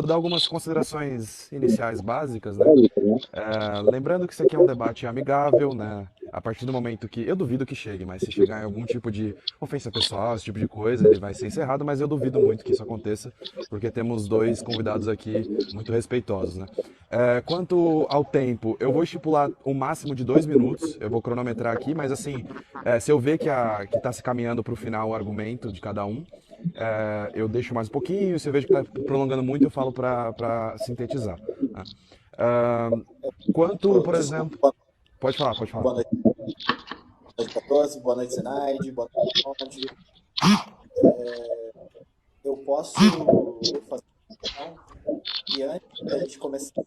Vou dar algumas considerações iniciais básicas, né? Lembrando que isso aqui é um debate amigável, né? A partir do momento que. Eu duvido que chegue, mas se chegar em algum tipo de ofensa pessoal, esse tipo de coisa, ele vai ser encerrado, mas eu duvido muito que isso aconteça, porque temos dois convidados aqui muito respeitosos, né? Quanto ao tempo, eu vou estipular o máximo de 2 minutos, eu vou cronometrar aqui, mas assim, se eu ver que está se caminhando para o final o argumento de cada um, eu deixo mais um pouquinho, se eu vejo que está prolongando muito, eu falo para sintetizar, né? Ah, Quanto, por Desculpa, exemplo. Pode falar, pode falar. boa noite, 14, boa noite, Zenaide, boa noite, Ronald. Eu posso fazer uma questão e antes da gente começar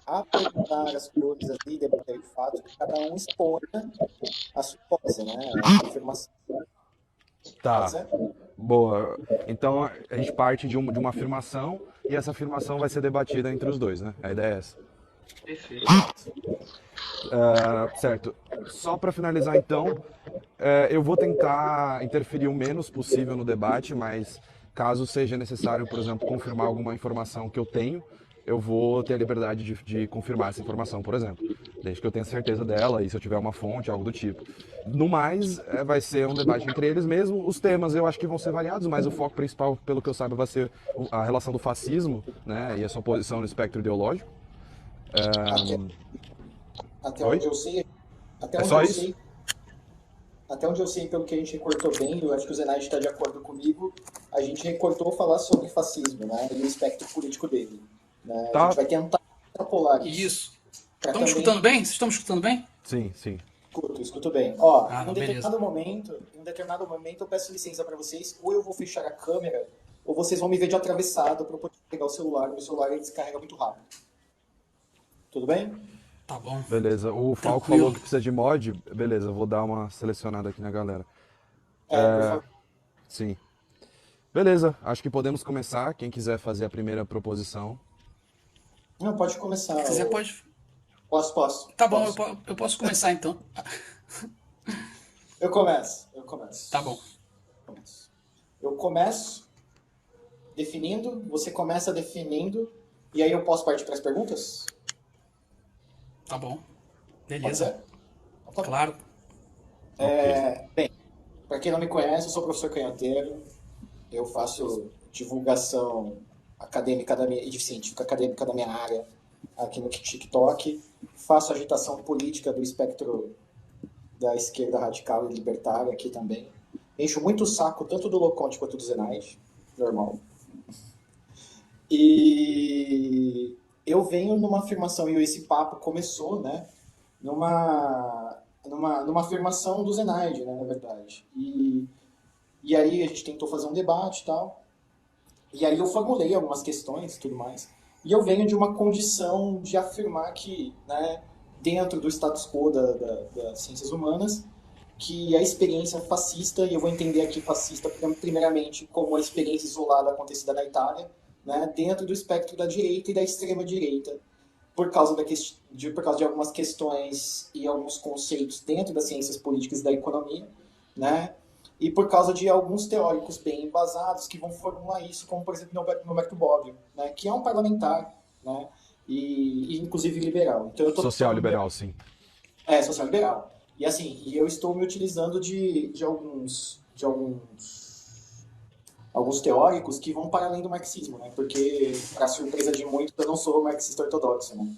a apresentar as coisas e debater de fato, que cada um exponha a sua tese, né? A sua afirmação. Pode Tá, ser? boa. Então a gente parte de uma afirmação e essa afirmação vai ser debatida entre os dois, né? A ideia é essa. Perfeito. Exato. Certo. Só para finalizar então, eu vou tentar interferir o menos possível no debate, mas caso seja necessário, por exemplo, confirmar alguma informação que eu tenho, eu vou ter a liberdade de confirmar essa informação, por exemplo. Desde que eu tenha certeza dela e se eu tiver uma fonte, algo do tipo. No mais, vai ser um debate entre eles mesmo. Os temas eu acho que vão ser variados, mas o foco principal, pelo que eu saiba, vai ser a relação do fascismo, né, e a sua posição no espectro ideológico. Até, até Oi? onde eu sei, até É onde só eu isso? sei, até onde eu sei, pelo que a gente recortou bem, eu acho que o Zenaide está de acordo comigo, a gente recortou falar sobre fascismo, né? E o espectro político dele. Né? A gente Tá? vai tentar extrapolar isso. Isso. Para Estão me também escutando bem? Vocês estão me escutando bem? Sim, sim. escuto bem. Ó, Ah, não, beleza. em um determinado momento eu peço licença para vocês, ou eu vou fechar a câmera, ou vocês vão me ver de atravessado para eu poder pegar o celular. Meu celular ele descarrega muito rápido. Tudo bem? Tá bom. Beleza. O Falco falou Tranquilo. que precisa de mod. Beleza, eu vou dar uma selecionada aqui na galera. É, por favor. Sim. Beleza, acho que podemos começar. Quem quiser fazer a primeira proposição. Não, pode Se começar. quiser, pode. Posso, posso, Tá bom, posso. eu posso começar então. Eu começo, eu Tá bom. começo. Começo. Eu começo definindo, você começa definindo, e aí eu posso partir para as perguntas? Tá bom. Pode Beleza. ser? Então, tá bom. Claro. Ok. Para quem não me conhece, eu sou professor canhoteiro, eu faço divulgação acadêmica da minha, e científica acadêmica da minha área aqui no TikTok, faço agitação política do espectro da esquerda radical e libertária aqui também. Encho muito o saco tanto do Loconte quanto do Zenaide, normal. E eu venho numa afirmação, e esse papo começou, né, numa afirmação do Zenaide, né, na verdade. E aí a gente tentou fazer um debate e tal. E aí eu formulei algumas questões e tudo mais. E eu venho de uma condição de afirmar que, né, dentro do status quo das ciências humanas, que a experiência fascista, e eu vou entender aqui fascista primeiramente como a experiência isolada acontecida na Itália, né, dentro do espectro da direita e da extrema direita, por causa de algumas questões e alguns conceitos dentro das ciências políticas e da economia, né, e por causa de alguns teóricos bem embasados que vão formular isso, como por exemplo Norberto Bobbio, né, que é um parlamentar, né, e inclusive liberal. Então eu estou Social falando liberal, sim. social liberal. E assim, e eu estou me utilizando alguns teóricos que vão para além do marxismo, né? Porque, para surpresa de muitos, eu não sou marxista ortodoxo, né?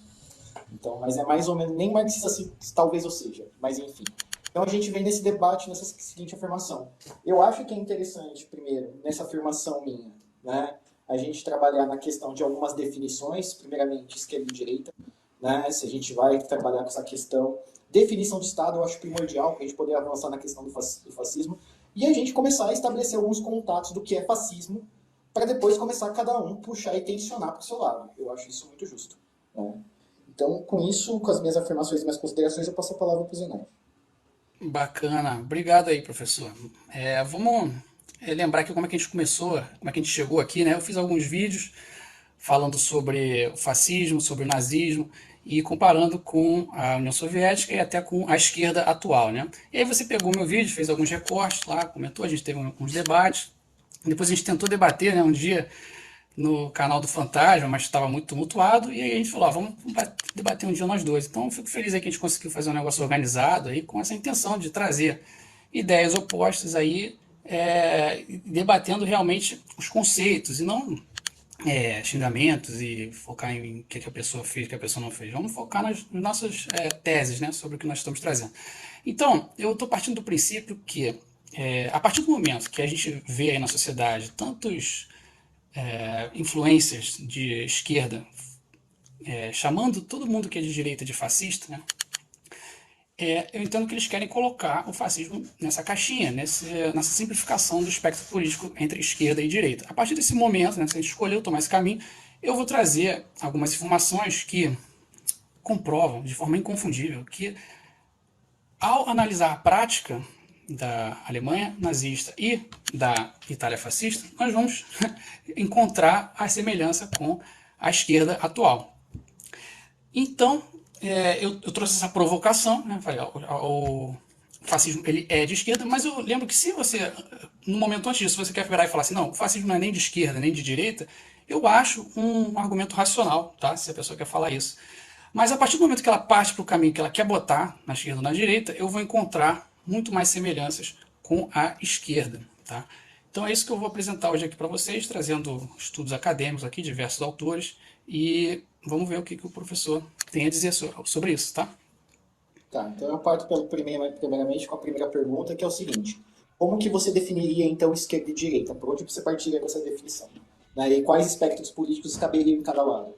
Então, mas é mais ou menos, nem marxista assim, talvez eu seja, mas enfim. Então a gente vem nesse debate, nessa seguinte afirmação. Eu acho que é interessante, primeiro, nessa afirmação minha, né? A gente trabalhar na questão de algumas definições, primeiramente esquerda e direita, né? Se a gente vai trabalhar com essa questão. Definição de Estado eu acho primordial para a gente poder avançar na questão do fascismo e a gente começar a estabelecer alguns contatos do que é fascismo para depois começar cada um puxar e tensionar para o seu lado. Eu acho isso muito justo. Né? Então, com isso, com as minhas afirmações e minhas considerações, eu passo a palavra para o Zenai. Bacana. Obrigado aí, professor. Vamos lembrar aqui como é que a gente começou, como é que a gente chegou aqui, né? Eu fiz alguns vídeos falando sobre o fascismo, sobre o nazismo e comparando com a União Soviética e até com a esquerda atual, né? E aí você pegou meu vídeo, fez alguns recortes lá, comentou, a gente teve uns debates. Depois a gente tentou debater, né, um dia no canal do Fantasma, mas estava muito tumultuado, e aí a gente falou, vamos debater um dia nós dois. Então eu fico feliz aí que a gente conseguiu fazer um negócio organizado aí, com essa intenção de trazer ideias opostas aí, debatendo realmente os conceitos, e não xingamentos e focar em o que a pessoa fez, o que a pessoa não fez. Vamos focar nas nossas teses, né, sobre o que nós estamos trazendo. Então, eu estou partindo do princípio que, a partir do momento que a gente vê aí na sociedade tantos influências de esquerda chamando todo mundo que é de direita de fascista, né, eu entendo que eles querem colocar o fascismo nessa caixinha, nessa simplificação do espectro político entre esquerda e direita. A partir desse momento, né, se a gente escolheu tomar esse caminho, eu vou trazer algumas informações que comprovam de forma inconfundível que, ao analisar a prática da Alemanha nazista e da Itália fascista, nós vamos encontrar a semelhança com a esquerda atual. Então, eu trouxe essa provocação, né? Falei, o fascismo ele é de esquerda, mas eu lembro que se você, no momento antes disso, você quer virar e falar assim, não, o fascismo não é nem de esquerda, nem de direita, eu acho um argumento racional, tá? Se a pessoa quer falar isso. Mas a partir do momento que ela parte para o caminho que ela quer botar, na esquerda ou na direita, eu vou encontrar muito mais semelhanças com a esquerda, tá? Então é isso que eu vou apresentar hoje aqui para vocês, trazendo estudos acadêmicos aqui, diversos autores, e vamos ver o que o professor tem a dizer sobre isso, tá? Tá, então eu parto primeiramente com a primeira pergunta, que é o seguinte. Como que você definiria, então, esquerda e direita? Por onde você partiria com essa definição? Né? E quais espectros políticos caberiam em cada lado?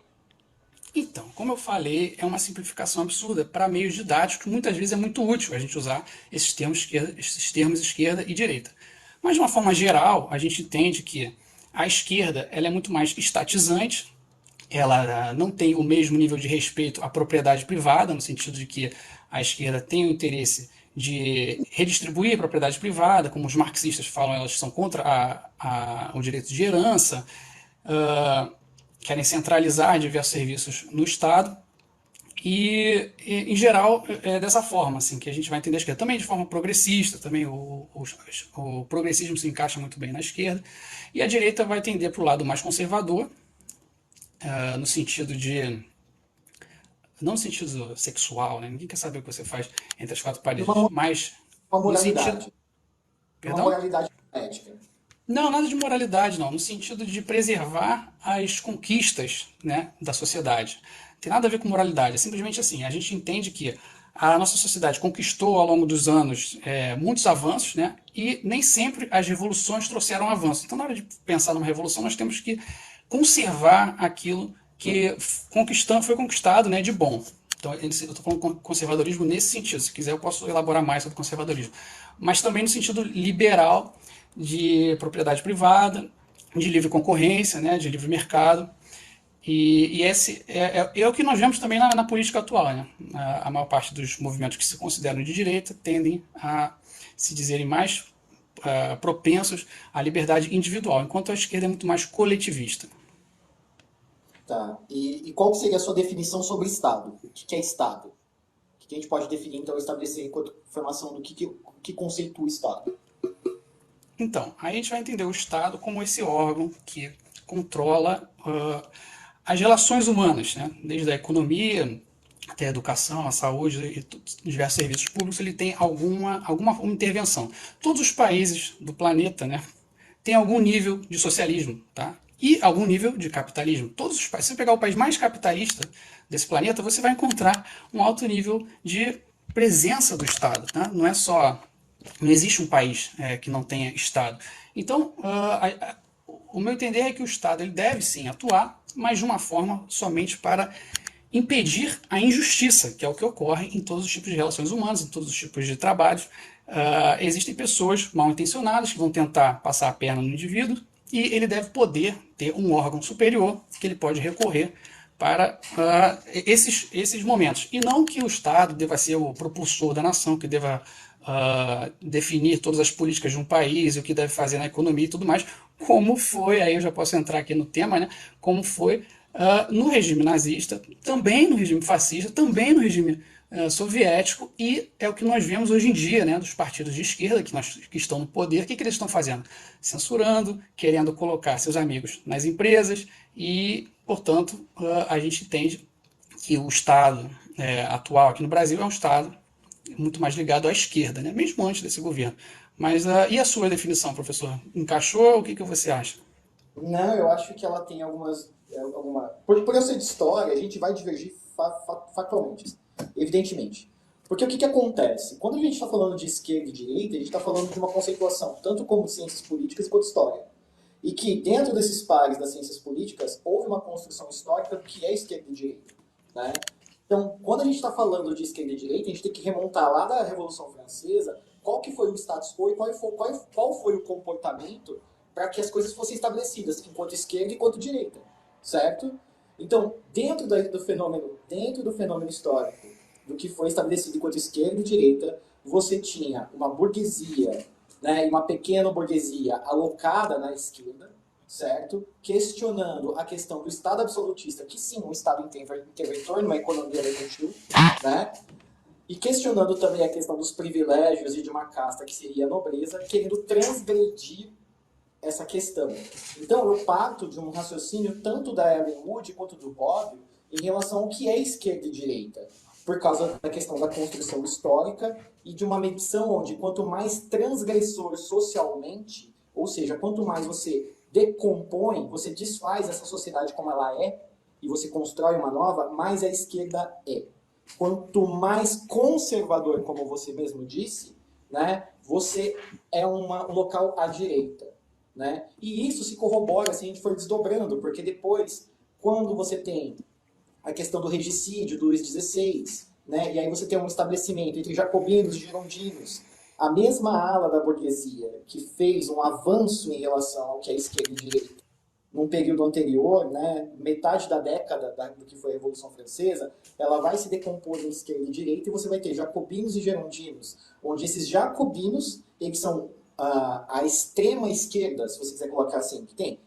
Então, como eu falei, é uma simplificação absurda para meios didáticos, muitas vezes é muito útil a gente usar esses termos esquerda e direita. Mas, de uma forma geral, a gente entende que a esquerda ela é muito mais estatizante, ela não tem o mesmo nível de respeito à propriedade privada, no sentido de que a esquerda tem o interesse de redistribuir a propriedade privada, como os marxistas falam, elas são contra o direito de herança, querem centralizar diversos serviços no Estado, e em geral, é dessa forma assim, que a gente vai entender a esquerda. Também de forma progressista, também o progressismo se encaixa muito bem na esquerda, e a direita vai tender para o lado mais conservador, no sentido de... não no sentido sexual, né? Ninguém quer saber o que você faz entre as quatro paredes, mas Uma no moralidade. sentido... Uma Perdão? moralidade ética. Não, nada de moralidade, não. No sentido de preservar as conquistas, né, da sociedade. Não tem nada a ver com moralidade. É simplesmente assim, a gente entende que a nossa sociedade conquistou ao longo dos anos muitos avanços, né, e nem sempre as revoluções trouxeram avanços. Então, na hora de pensar numa revolução, nós temos que conservar aquilo que foi conquistado, né, de bom. Então, eu estou falando conservadorismo nesse sentido. Se quiser, eu posso elaborar mais sobre conservadorismo. Mas também no sentido liberal, de propriedade privada, de livre concorrência, né, de livre mercado. E esse é o que nós vemos também na política atual. Né? A maior parte dos movimentos que se consideram de direita tendem a se dizerem mais propensos à liberdade individual, enquanto a esquerda é muito mais coletivista. Tá. E qual que seria a sua definição sobre Estado? O que é Estado? O que a gente pode definir, então, estabelecer enquanto formação do que conceitua o Estado? Então, aí a gente vai entender o Estado como esse órgão que controla as relações humanas, né? Desde a economia até a educação, a saúde e diversos serviços públicos, ele tem alguma intervenção. Todos os países do planeta, né, têm algum nível de socialismo, tá? E algum nível de capitalismo. Todos os países, se você pegar o país mais capitalista desse planeta, você vai encontrar um alto nível de presença do Estado, tá? Não existe um país que não tenha Estado. Então, o meu entender é que o Estado ele deve sim atuar, mas de uma forma somente para impedir a injustiça, que é o que ocorre em todos os tipos de relações humanas, em todos os tipos de trabalhos. Existem pessoas mal intencionadas que vão tentar passar a perna no indivíduo e ele deve poder ter um órgão superior que ele pode recorrer para esses momentos. E não que o Estado deva ser o propulsor da nação, que deva definir todas as políticas de um país, o que deve fazer na economia e tudo mais, como foi, aí eu já posso entrar aqui no tema, né, como foi no regime nazista, também no regime fascista, também no regime soviético, e é o que nós vemos hoje em dia, né, dos partidos de esquerda que estão no poder. O que eles estão fazendo? Censurando, querendo colocar seus amigos nas empresas e, portanto, a gente entende que o Estado atual aqui no Brasil é um Estado muito mais ligado à esquerda, né, mesmo antes desse governo. Mas e a sua definição, professor? Encaixou? O que você acha? Não, eu acho que ela tem algumas. Por eu ser de história, a gente vai divergir factualmente, evidentemente. Porque o que acontece? Quando a gente está falando de esquerda e direita, a gente está falando de uma conceituação, tanto como ciências políticas quanto história. E que dentro desses pares das ciências políticas, houve uma construção histórica do que é esquerda e direita. Né? Então, quando a gente está falando de esquerda e direita, a gente tem que remontar lá da Revolução Francesa qual que foi o status quo e qual foi o comportamento para que as coisas fossem estabelecidas, enquanto esquerda e enquanto direita, certo? Então, dentro do fenômeno histórico, do que foi estabelecido enquanto esquerda e direita, você tinha uma burguesia, né, e uma pequena burguesia alocada na esquerda, certo? Questionando a questão do Estado absolutista, que sim, um Estado interventor numa economia mercantil, né? E questionando também a questão dos privilégios e de uma casta que seria a nobreza, querendo transgredir essa questão. Então, eu parto de um raciocínio tanto da Ellen Wood quanto do Bobbio em relação ao que é esquerda e direita, por causa da questão da construção histórica e de uma medição onde quanto mais transgressor socialmente, ou seja, quanto mais você decompõe, você desfaz essa sociedade como ela é e você constrói uma nova, mais a esquerda é. Quanto mais conservador, como você mesmo disse, né, você é um local à direita. Né? E isso se corrobora se a gente for desdobrando, porque depois, quando você tem a questão do regicídio do Luís XVI, né, e aí você tem um estabelecimento entre jacobinos e girondinos, a mesma ala da burguesia que fez um avanço em relação ao que é esquerda e direita num período anterior, né, metade da década do que foi a Revolução Francesa, ela vai se decompor em esquerda e direita e você vai ter jacobinos e girondinos, onde esses jacobinos, eles são a extrema esquerda, se você quiser colocar assim, que tem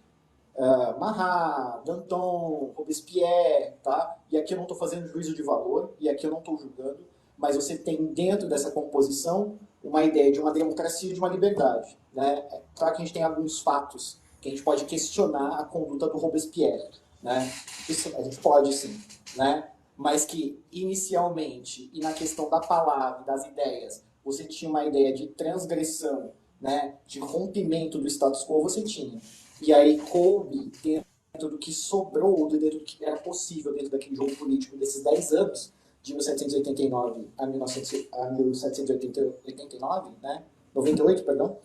Marat, Danton, Robespierre, tá? E aqui eu não estou fazendo juízo de valor, e aqui eu não estou julgando, mas você tem dentro dessa composição uma ideia de uma democracia e de uma liberdade. Né? Claro que a gente tem alguns fatos que a gente pode questionar a conduta do Robespierre. Né? Isso a gente pode sim, né? Mas que inicialmente, e na questão da palavra, das ideias, você tinha uma ideia de transgressão, né, de rompimento do status quo, você tinha. E aí coube, dentro do que sobrou, dentro do que era possível, dentro daquele jogo político desses 10 anos, de 1789 a 1789, né, 98, perdão,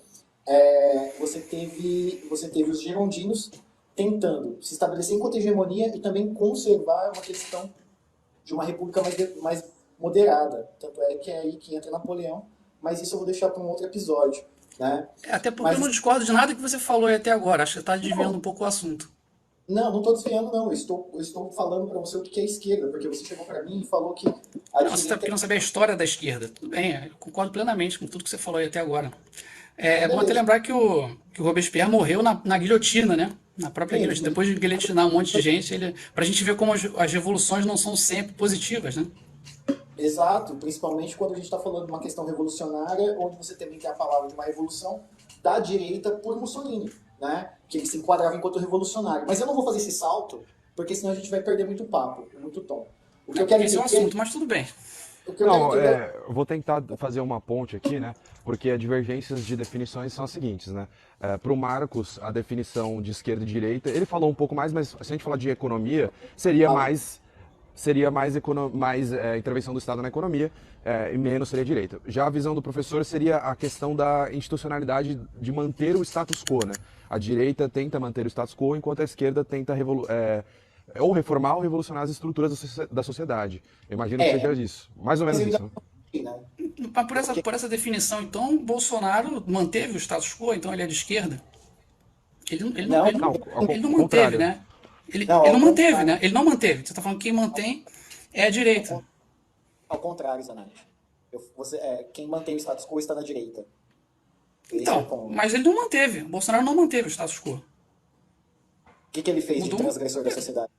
você teve os girondinos tentando se estabelecer enquanto hegemonia e também conservar uma questão de uma república mais moderada. Tanto é que é aí que entra Napoleão, mas isso eu vou deixar para um outro episódio. Né? Até porque eu Mas, não discordo de nada que você falou aí até agora. Acho que você está desviando não, um pouco o assunto. não estou desviando, não. Eu estou falando para você o que é esquerda, porque você chegou para mim e falou que a Não, você está direita. querendo saber a história da esquerda. Tudo bem, eu concordo plenamente com tudo que você falou aí até agora. É bom até Beleza. lembrar que o Robespierre morreu na guilhotina, né? Na própria Sim, guilhotina. sim. Depois de guilhotinar um monte de gente, para a gente ver como as revoluções não são sempre positivas, né? Exato, principalmente quando a gente está falando de uma questão revolucionária, onde você também tem a palavra de uma revolução da direita por Mussolini, né? Que ele se enquadrava enquanto revolucionário. Mas eu não vou fazer esse salto, porque senão a gente vai perder muito papo, muito tom. O que É eu quero porque esse é o entender, assunto, mas tudo bem. o que eu quero Não, entender eu vou tentar fazer uma ponte aqui, né? Porque as divergências de definições são as seguintes, né? Para o Marcos, a definição de esquerda e direita, ele falou um pouco mais, mas se a gente falar de economia, seria mais intervenção do Estado na economia e menos seria direita. Já a visão do professor seria a questão da institucionalidade de manter o status quo, né? A direita tenta manter o status quo, enquanto a esquerda tenta ou reformar ou revolucionar as estruturas da sociedade. Eu imagino que seja isso. Mais ou mas menos eu ainda isso, né? né? Mas Porque por essa definição, então, Bolsonaro manteve o status quo, então ele é de esquerda? não, Não, Ele não ao manteve, contrário. né? não, Ele ao não manteve, contrário, né? Ele não manteve. Você está falando que quem mantém é a direita. ao contrário, Zanetti. Quem mantém o status quo está na direita. Esse é o Então, ponto. mas ele não manteve. O Bolsonaro não manteve o status quo. O que ele fez de Mudou, transgressor da sociedade?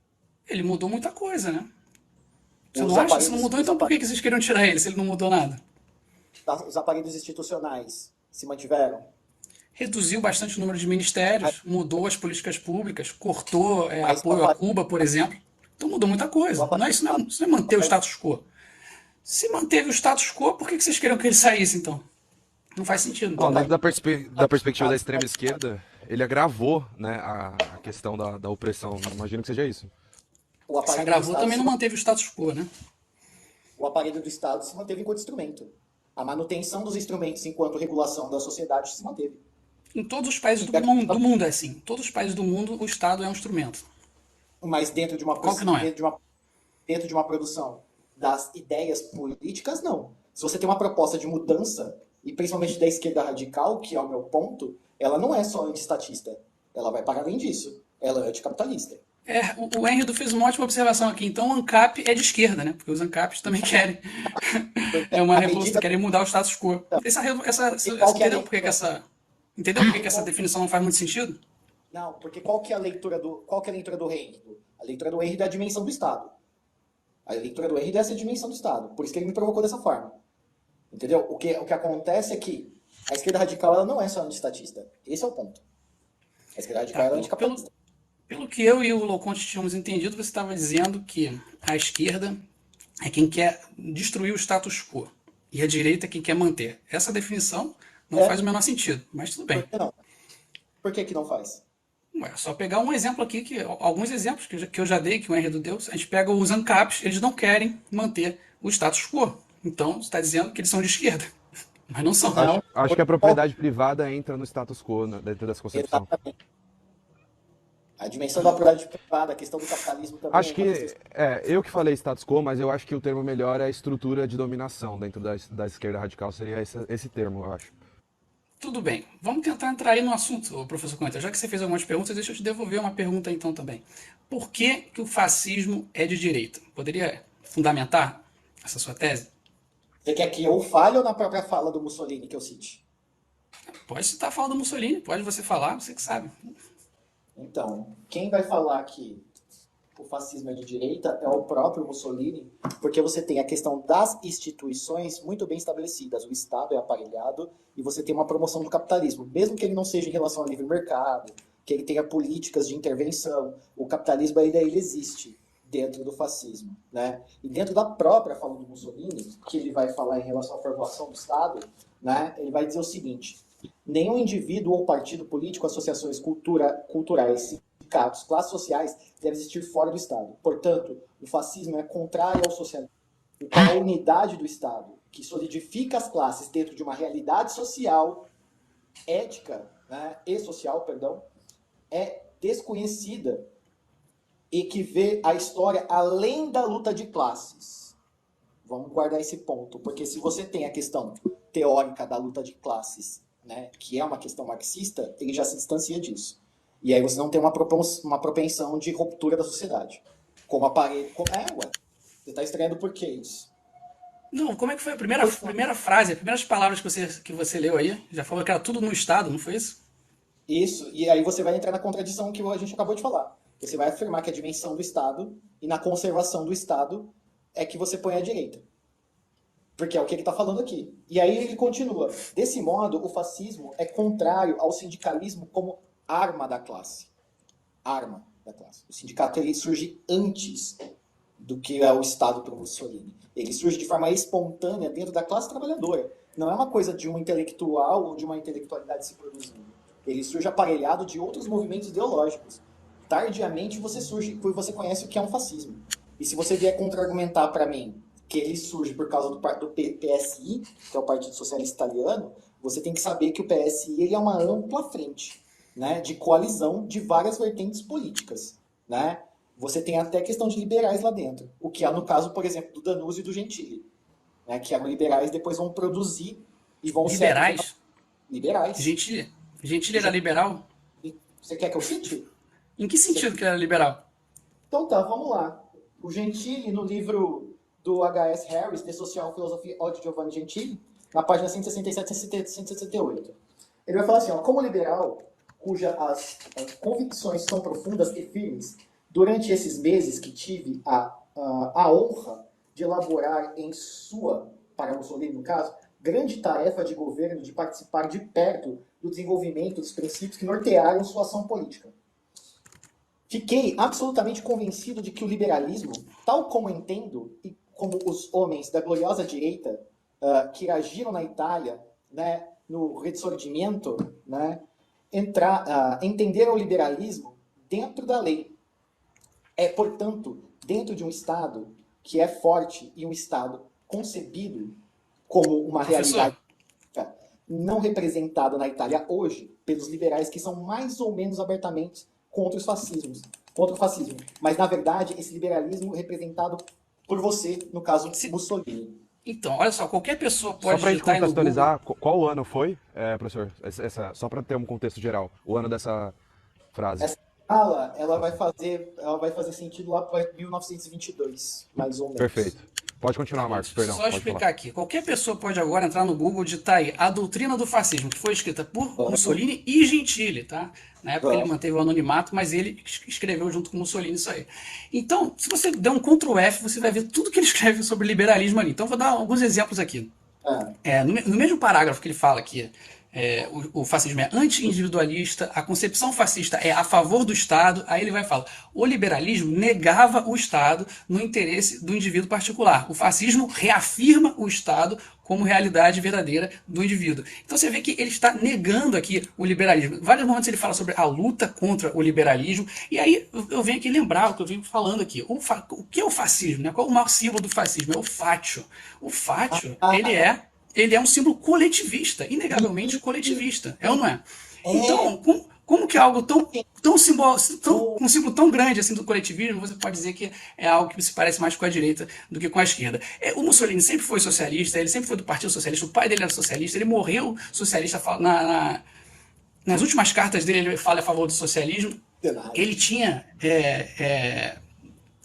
ele mudou muita coisa, né? Você Os não acha? Se não aparelhos, mudou, então por que vocês queriam tirar ele se ele não mudou nada? os aparelhos institucionais se mantiveram? Reduziu bastante o número de ministérios, mudou as políticas públicas, cortou Mas apoio a Cuba, por exemplo. Então mudou muita o coisa. aparelho, Isso não é manter o status quo. Se manteve o status quo, por que vocês queriam que ele saísse, então? Não faz sentido. Não, dentro da perspectiva da Estado, extrema esquerda, ele agravou, né, a questão da opressão. Imagino que seja isso. o Se aparelho do agravou, Estado também não manteve o status quo, né? o aparelho do Estado se manteve enquanto instrumento. A manutenção dos instrumentos enquanto regulação da sociedade se manteve. Em todos os países do mundo é assim. Em todos os países do mundo, o Estado é um instrumento. Mas Qual que não é? dentro de uma produção das ideias políticas, não. Se você tem uma proposta de mudança, e principalmente da esquerda radical, que é o meu ponto, ela não é só antiestatista. Ela vai para além disso. Ela é anticapitalista. O Henrido fez uma ótima observação aqui. Então, o ANCAP é de esquerda, né? Porque os ANCAPs também querem. É uma A revolução, medida. querem mudar o status quo. E qual que é a Entendeu por que essa. Entendeu por que essa definição não faz muito sentido? Não, porque qual que é a leitura do Henrido? A leitura do Henrido é a dimensão do Estado. A leitura do Henrido é essa dimensão do Estado. Por isso que ele me provocou dessa forma. Entendeu? O que acontece é que a esquerda radical ela não é só antiestatista. Esse é o ponto. A esquerda radical ela é anticapitalista. Pelo que eu e o Loconte tínhamos entendido, você estava dizendo que a esquerda é quem quer destruir o status quo e a direita é quem quer manter. Essa definição não faz o menor sentido, mas tudo bem. Por que não? Por que não faz? Ué, só pegar um exemplo aqui, alguns exemplos que eu já dei, que o Henrido deu, a gente pega os ANCAPs, eles não querem manter o status quo. Então, você está dizendo que eles são de esquerda, mas não são. Não. Acho que a propriedade privada entra no status quo, né, dentro dessa concepção. Exatamente. A dimensão da propriedade privada, a questão do capitalismo também. Acho que, eu que falei status quo, mas eu acho que o termo melhor é a estrutura de dominação dentro da esquerda radical, seria esse termo, eu acho. Tudo bem, vamos tentar entrar aí no assunto, professor Coenta. Já que você fez algumas perguntas, deixa eu te devolver uma pergunta então também. Por que o fascismo é de direita? Poderia fundamentar essa sua tese? Você quer que eu fale ou na própria fala do Mussolini que eu cite? Pode citar a fala do Mussolini, pode você falar, você que sabe. Então, quem vai falar que o fascismo é de direita é o próprio Mussolini, porque você tem a questão das instituições muito bem estabelecidas. O Estado é aparelhado e você tem uma promoção do capitalismo, mesmo que ele não seja em relação ao livre mercado, que ele tenha políticas de intervenção. O capitalismo ainda ele existe dentro do fascismo, né? E dentro da própria fala do Mussolini, que ele vai falar em relação à formulação do Estado, né? Ele vai dizer o seguinte: nenhum indivíduo ou partido político, associações culturais, sindicatos, classes sociais deve existir fora do Estado. Portanto, o fascismo é contrário ao socialismo. Então, a unidade do Estado, que solidifica as classes dentro de uma realidade social, ética, né, e social, perdão, é desconhecida e que vê a história além da luta de classes. Vamos guardar esse ponto, porque se você tem a questão teórica da luta de classes, né, que é uma questão marxista, ele já se distancia disso. E aí você não tem uma propensão de ruptura da sociedade. Como aparelho... Ué. Você está estranhando por que isso? Não, como é que foi a primeira frase, as primeiras palavras que você leu aí? Já falou que era tudo no Estado, não foi isso? Isso, e aí você vai entrar na contradição que a gente acabou de falar. Você vai afirmar que a dimensão do Estado e na conservação do Estado é que você põe a direita. Porque é o que ele está falando aqui. E aí ele continua. Desse modo, o fascismo é contrário ao sindicalismo como arma da classe. Arma da classe. O sindicato ele surge antes do que é o Estado para o Mussolini. Ele surge de forma espontânea dentro da classe trabalhadora. Não é uma coisa de um intelectual ou de uma intelectualidade se produzindo. Ele surge aparelhado de outros movimentos ideológicos. Tardiamente você conhece o que é um fascismo. E se você vier contra-argumentar para mim que ele surge por causa do PSI, que é o Partido Socialista Italiano, você tem que saber que o PSI ele é uma ampla frente, né, de coalizão de várias vertentes políticas. Né? Você tem até questão de liberais lá dentro, o que é no caso, por exemplo, do Danuzio e do Gentili, né, que eram liberais depois vão produzir e vão liberais? ser... Liberais. Gentili era liberal? Você quer que eu cite? Em que sentido que ele era liberal? Então tá, vamos lá. O Gentili, no livro do H.S. Harris, The Social Philosophy of Giovanni Gentili, na página 167 e 168. Ele vai falar assim, ó, como liberal, cujas as convicções são profundas e firmes, durante esses meses que tive a honra de elaborar para Mussolini no caso, grande tarefa de governo de participar de perto do desenvolvimento dos princípios que nortearam sua ação política. Fiquei absolutamente convencido de que o liberalismo, tal como entendo e como os homens da gloriosa direita que agiram na Itália, né, no Risorgimento, né, entenderam o liberalismo dentro da lei. É, portanto, dentro de um Estado que é forte e um Estado concebido como uma realidade não representada na Itália hoje pelos liberais que são mais ou menos abertamente contra o fascismo. Mas, na verdade, esse liberalismo é representado por você, no caso, Mussolini. Então, olha só, qualquer pessoa Só pode para a gente digitar aí no Google. contextualizar, qual ano foi, professor? Só para ter um contexto geral, o ano dessa frase. Essa fala, ela vai fazer sentido lá para 1922, mais ou menos. Perfeito. Pode continuar, Marcos, perdão. Só Pode explicar falar. aqui. Qualquer pessoa pode agora entrar no Google e digitar aí A Doutrina do Fascismo, que foi escrita por Mussolini e Gentili, tá? Na época ele manteve o anonimato, mas ele escreveu junto com Mussolini isso aí. Então, se você der um Ctrl F, você vai ver tudo que ele escreve sobre liberalismo ali. Então, vou dar alguns exemplos aqui. No mesmo parágrafo que ele fala que o fascismo é anti-individualista, a concepção fascista é a favor do Estado, aí ele vai falar, o liberalismo negava o Estado no interesse do indivíduo particular. O fascismo reafirma o Estado como realidade verdadeira do indivíduo. Então você vê que ele está negando aqui o liberalismo. Em vários momentos ele fala sobre a luta contra o liberalismo, e aí eu venho aqui lembrar o que eu venho falando aqui. O que é o fascismo? Né? Qual é o maior símbolo do fascismo? É o fátio. O fátio, ele é um símbolo coletivista, inegavelmente coletivista, é ou não é? Então, como que é algo um símbolo tão grande assim do coletivismo, você pode dizer que é algo que se parece mais com a direita do que com a esquerda. O Mussolini sempre foi socialista, ele sempre foi do Partido Socialista, o pai dele era socialista, ele morreu socialista nas últimas cartas dele, ele fala a favor do socialismo. Ele tinha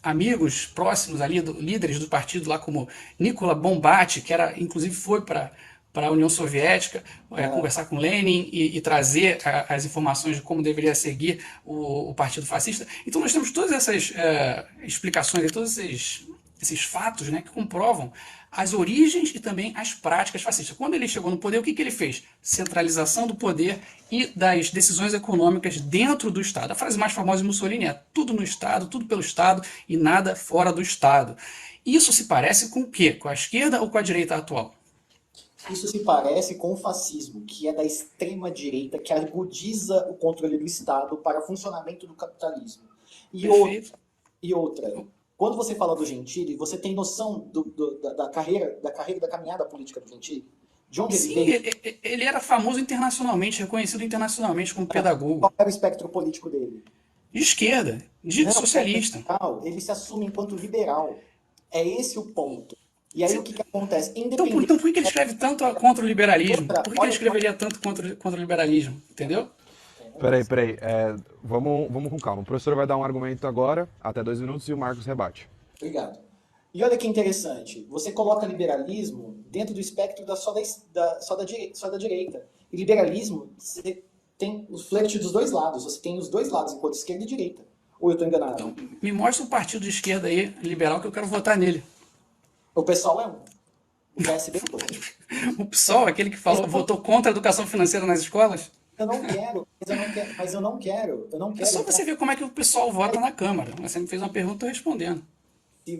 amigos próximos ali, líderes do partido lá como Nicola Bombatti, que inclusive foi para a União Soviética, conversar com Lenin e trazer as informações de como deveria seguir o Partido Fascista. Então nós temos todas essas explicações e todos esses fatos, né, que comprovam as origens e também as práticas fascistas. Quando ele chegou no poder, o que ele fez? Centralização do poder e das decisões econômicas dentro do Estado. A frase mais famosa de Mussolini é tudo no Estado, tudo pelo Estado e nada fora do Estado. Isso se parece com o quê? Com a esquerda ou com a direita atual? Isso se parece com o fascismo, que é da extrema-direita, que agudiza o controle do Estado para o funcionamento do capitalismo. E outra, quando você fala do Gentili, você tem noção da caminhada política do Gentili? De onde ele veio? Ele era famoso internacionalmente, reconhecido internacionalmente como pedagogo. Qual era o espectro político dele? De esquerda, socialista. Ele se assume enquanto liberal. É esse o ponto. E aí o que acontece? Então por que ele escreve tanto contra o liberalismo? Por que ele escreveria tanto contra o liberalismo? Entendeu? Peraí. Vamos com calma. O professor vai dar um argumento agora, até 2 minutos, e o Marcos rebate. Obrigado. E olha que interessante. Você coloca liberalismo dentro do espectro só da direita. E liberalismo, você tem o flerte dos dois lados. Você tem os dois lados, enquanto esquerda e direita. Ou eu estou enganado? Então, me mostra um partido de esquerda aí, liberal, que eu quero votar nele. O PSOL é um. O PSB é outro. O PSOL, aquele que votou contra a educação financeira nas escolas? Eu não quero. É só você ver como é que o pessoal vota na Câmara. Você me fez uma pergunta, estou respondendo.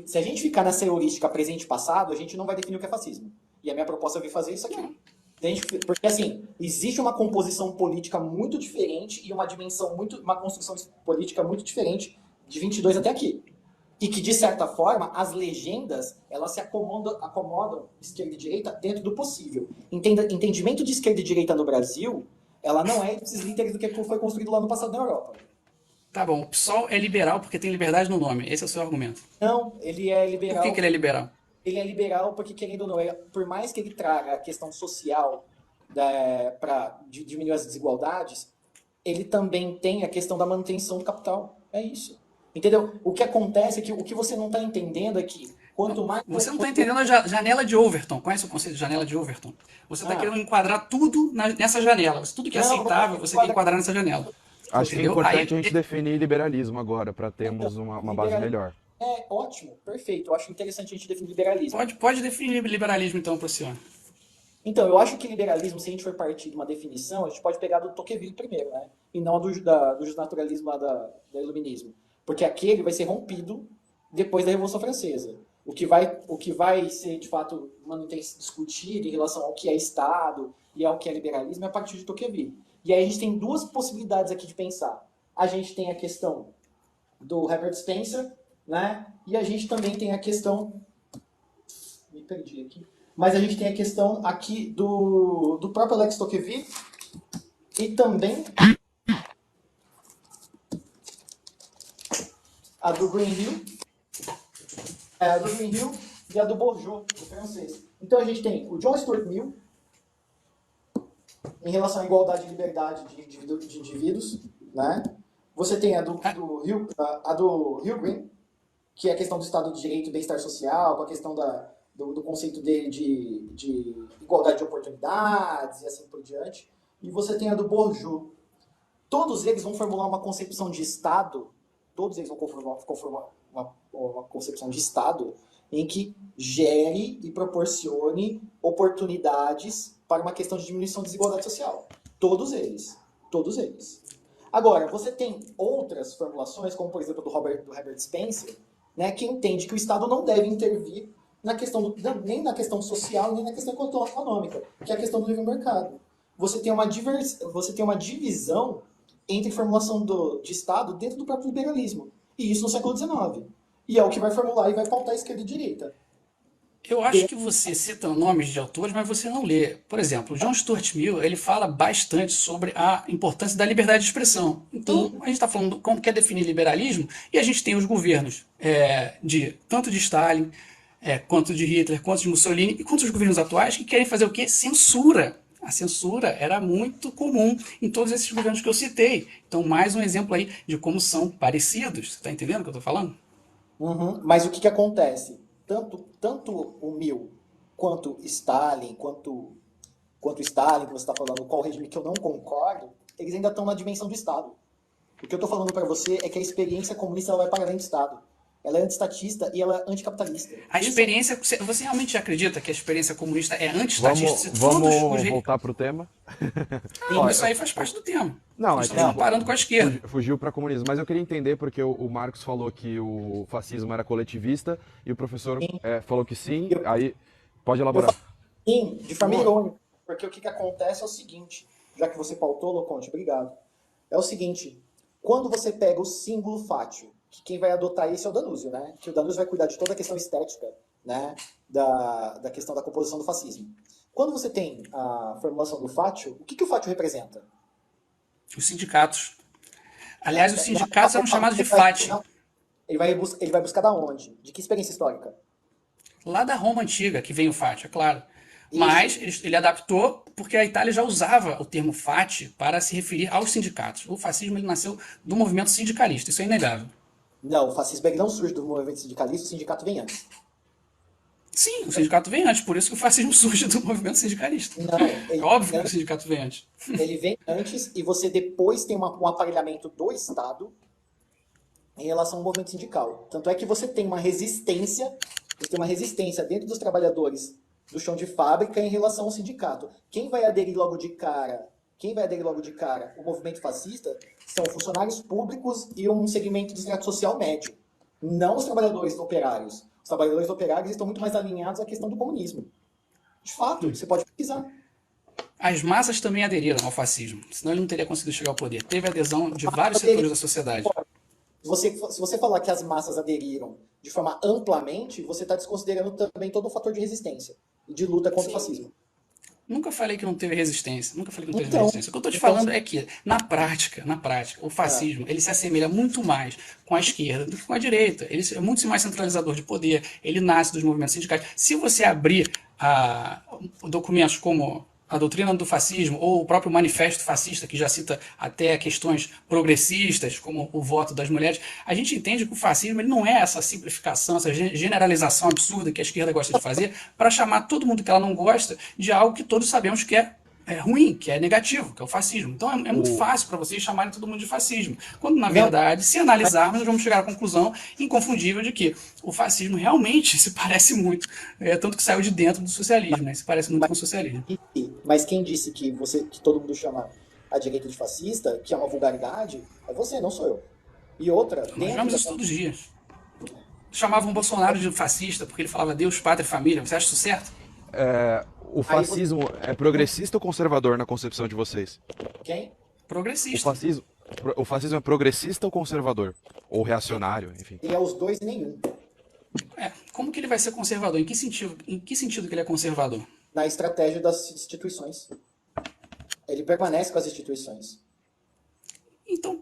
Se a gente ficar nessa heurística presente e passado, a gente não vai definir o que é fascismo. E a minha proposta é vir fazer isso aqui. Porque, assim, existe uma composição política muito diferente e uma construção política muito diferente de 22 até aqui. E que, de certa forma, as legendas, elas se acomodam esquerda e direita dentro do possível. Entendimento de esquerda e direita no Brasil, ela não é esses líderes do que foi construído lá no passado na Europa. Tá bom, o PSOL é liberal porque tem liberdade no nome. Esse é o seu argumento. Não, ele é liberal. Por que ele é liberal? Ele é liberal porque, querendo ou não, por mais que ele traga a questão social para diminuir as desigualdades, ele também tem a questão da manutenção do capital. É isso. Entendeu? O que acontece é que o que você não está entendendo é que quanto mais... Você não está entendendo a janela de Overton. Conhece o conceito de janela de Overton? Você está querendo enquadrar tudo nessa janela. Tudo que é aceitável, você quer enquadrar nessa janela. Acho que é importante a gente definir liberalismo agora, para termos uma base melhor. É ótimo, perfeito. Eu acho interessante a gente definir liberalismo. Pode definir liberalismo, então, professor. Então, eu acho que liberalismo, se a gente for partir de uma definição, a gente pode pegar do Tocqueville primeiro, né? E não do justnaturalismo lá da iluminismo. Porque aquele vai ser rompido depois da Revolução Francesa. O que vai ser, de fato, discutido em relação ao que é Estado e ao que é liberalismo é a partir de Tocqueville. E aí a gente tem duas possibilidades aqui de pensar. A gente tem a questão do Herbert Spencer, né? E a gente também tem a questão... Me perdi aqui. Mas a gente tem a questão aqui do próprio Alex Tocqueville e também a do Greenhill, e a do Bourdieu, o francês. Então a gente tem o John Stuart Mill em relação à igualdade e liberdade de indivíduos, né? Você tem a do Hill Green, que é a questão do Estado de Direito e bem-estar social, com a questão do conceito dele de igualdade de oportunidades e assim por diante. E você tem a do Bourdieu. Todos eles vão formular uma concepção de Estado, todos eles vão conformar uma concepção de Estado em que gere e proporcione oportunidades para uma questão de diminuição da desigualdade social. Todos eles. Todos eles. Agora, você tem outras formulações, como por exemplo do Herbert Spencer, né, que entende que o Estado não deve intervir na questão nem na questão social, nem na questão econômica, que é a questão do livre mercado. Você tem uma divisão entre formulação de Estado dentro do próprio liberalismo. E isso no século XIX. E é o que vai formular e vai pautar a esquerda e a direita. Eu acho que você cita nomes de autores, mas você não lê. Por exemplo, o John Stuart Mill, ele fala bastante sobre a importância da liberdade de expressão. Então, a gente está falando como quer definir liberalismo, e a gente tem os governos tanto de Stalin, quanto de Hitler, quanto de Mussolini, e quanto os governos atuais que querem fazer o quê? Censura. A censura era muito comum em todos esses governos que eu citei. Então, mais um exemplo aí de como são parecidos. Você está entendendo o que eu estou falando? Uhum. Mas o que acontece? Tanto o Mill quanto Stalin, quanto Stalin, que você está falando, qual regime que eu não concordo, eles ainda estão na dimensão do Estado. O que eu estou falando para você é que a experiência comunista ela vai para além do Estado. Ela é antiestatista e ela é anticapitalista. A experiência, você realmente acredita que a experiência comunista é antiestatista? Vamos voltar pro tema. Sim, isso aí faz parte do tema. Não, Nós estamos comparando com a esquerda. Fugiu para comunismo, mas eu queria entender porque o Marcos falou que o fascismo era coletivista e o professor falou que sim. Aí pode elaborar. Sim, de forma irônica, porque o que acontece é o seguinte, já que você pautou, Loconte, obrigado. É o seguinte, quando você pega o símbolo fátio, que quem vai adotar isso é o Danúzio, né? Que o Danúzio vai cuidar de toda a questão estética, né? Da questão da composição do fascismo. Quando você tem a formulação do fátio, o que o fátio representa? Os sindicatos. Aliás, os sindicatos eram chamados de fati. Ele vai buscar da onde? De que experiência histórica? Lá da Roma antiga, que vem o fati, é claro. Mas ele adaptou porque a Itália já usava o termo fati para se referir aos sindicatos. O fascismo ele nasceu do movimento sindicalista, isso é inegável. Não, o fascismo não surge do movimento sindicalista, o sindicato vem antes. Sim, o sindicato vem antes, por isso que o fascismo surge do movimento sindicalista. Não, é óbvio que o sindicato vem antes. Ele vem antes e você depois tem um aparelhamento do Estado em relação ao movimento sindical. Tanto é que você tem uma resistência dentro dos trabalhadores do chão de fábrica em relação ao sindicato. Quem vai aderir logo de cara? O movimento fascista são funcionários públicos e um segmento de extrato social médio, não os trabalhadores operários. Os trabalhadores operários estão muito mais alinhados à questão do comunismo. De fato, você pode pesquisar. As massas também aderiram ao fascismo, senão ele não teria conseguido chegar ao poder. Teve adesão de vários setores da sociedade. Se você falar que as massas aderiram de forma amplamente, você está desconsiderando também todo o fator de resistência e de luta contra o fascismo. Nunca falei que não teve resistência. O que eu estou te falando é que, na prática, o fascismo ele se assemelha muito mais com a esquerda do que com a direita. Ele é muito mais centralizador de poder. Ele nasce dos movimentos sindicais. Se você abrir documentos como a doutrina do fascismo ou o próprio manifesto fascista, que já cita até questões progressistas, como o voto das mulheres, a gente entende que o fascismo ele não é essa simplificação, essa generalização absurda que a esquerda gosta de fazer para chamar todo mundo que ela não gosta de algo que todos sabemos que é ruim, que é negativo, que é o fascismo. Então é muito O, fácil para vocês chamarem todo mundo de fascismo. Quando, na Não, verdade, se analisarmos, nós vamos chegar à conclusão inconfundível de que o fascismo realmente se parece muito, tanto que saiu de dentro do socialismo, né? Se parece muito mas, com o socialismo. mas quem disse que que todo mundo chama a direita de fascista, que é uma vulgaridade, é você, não sou eu. E outra, Nós dentro vemos da. isso todos os dias. Chamavam o Bolsonaro de fascista porque ele falava Deus, pátria e família. Você acha isso certo? o Aí você. fascismo é progressista ou conservador na concepção de vocês? Quem? O Progressista. fascismo, o fascismo é progressista ou conservador? Ou reacionário, enfim. E é os dois nenhum. Como que ele vai ser conservador? Em que sentido que ele é conservador? Na estratégia das instituições. Ele permanece com as instituições. Então,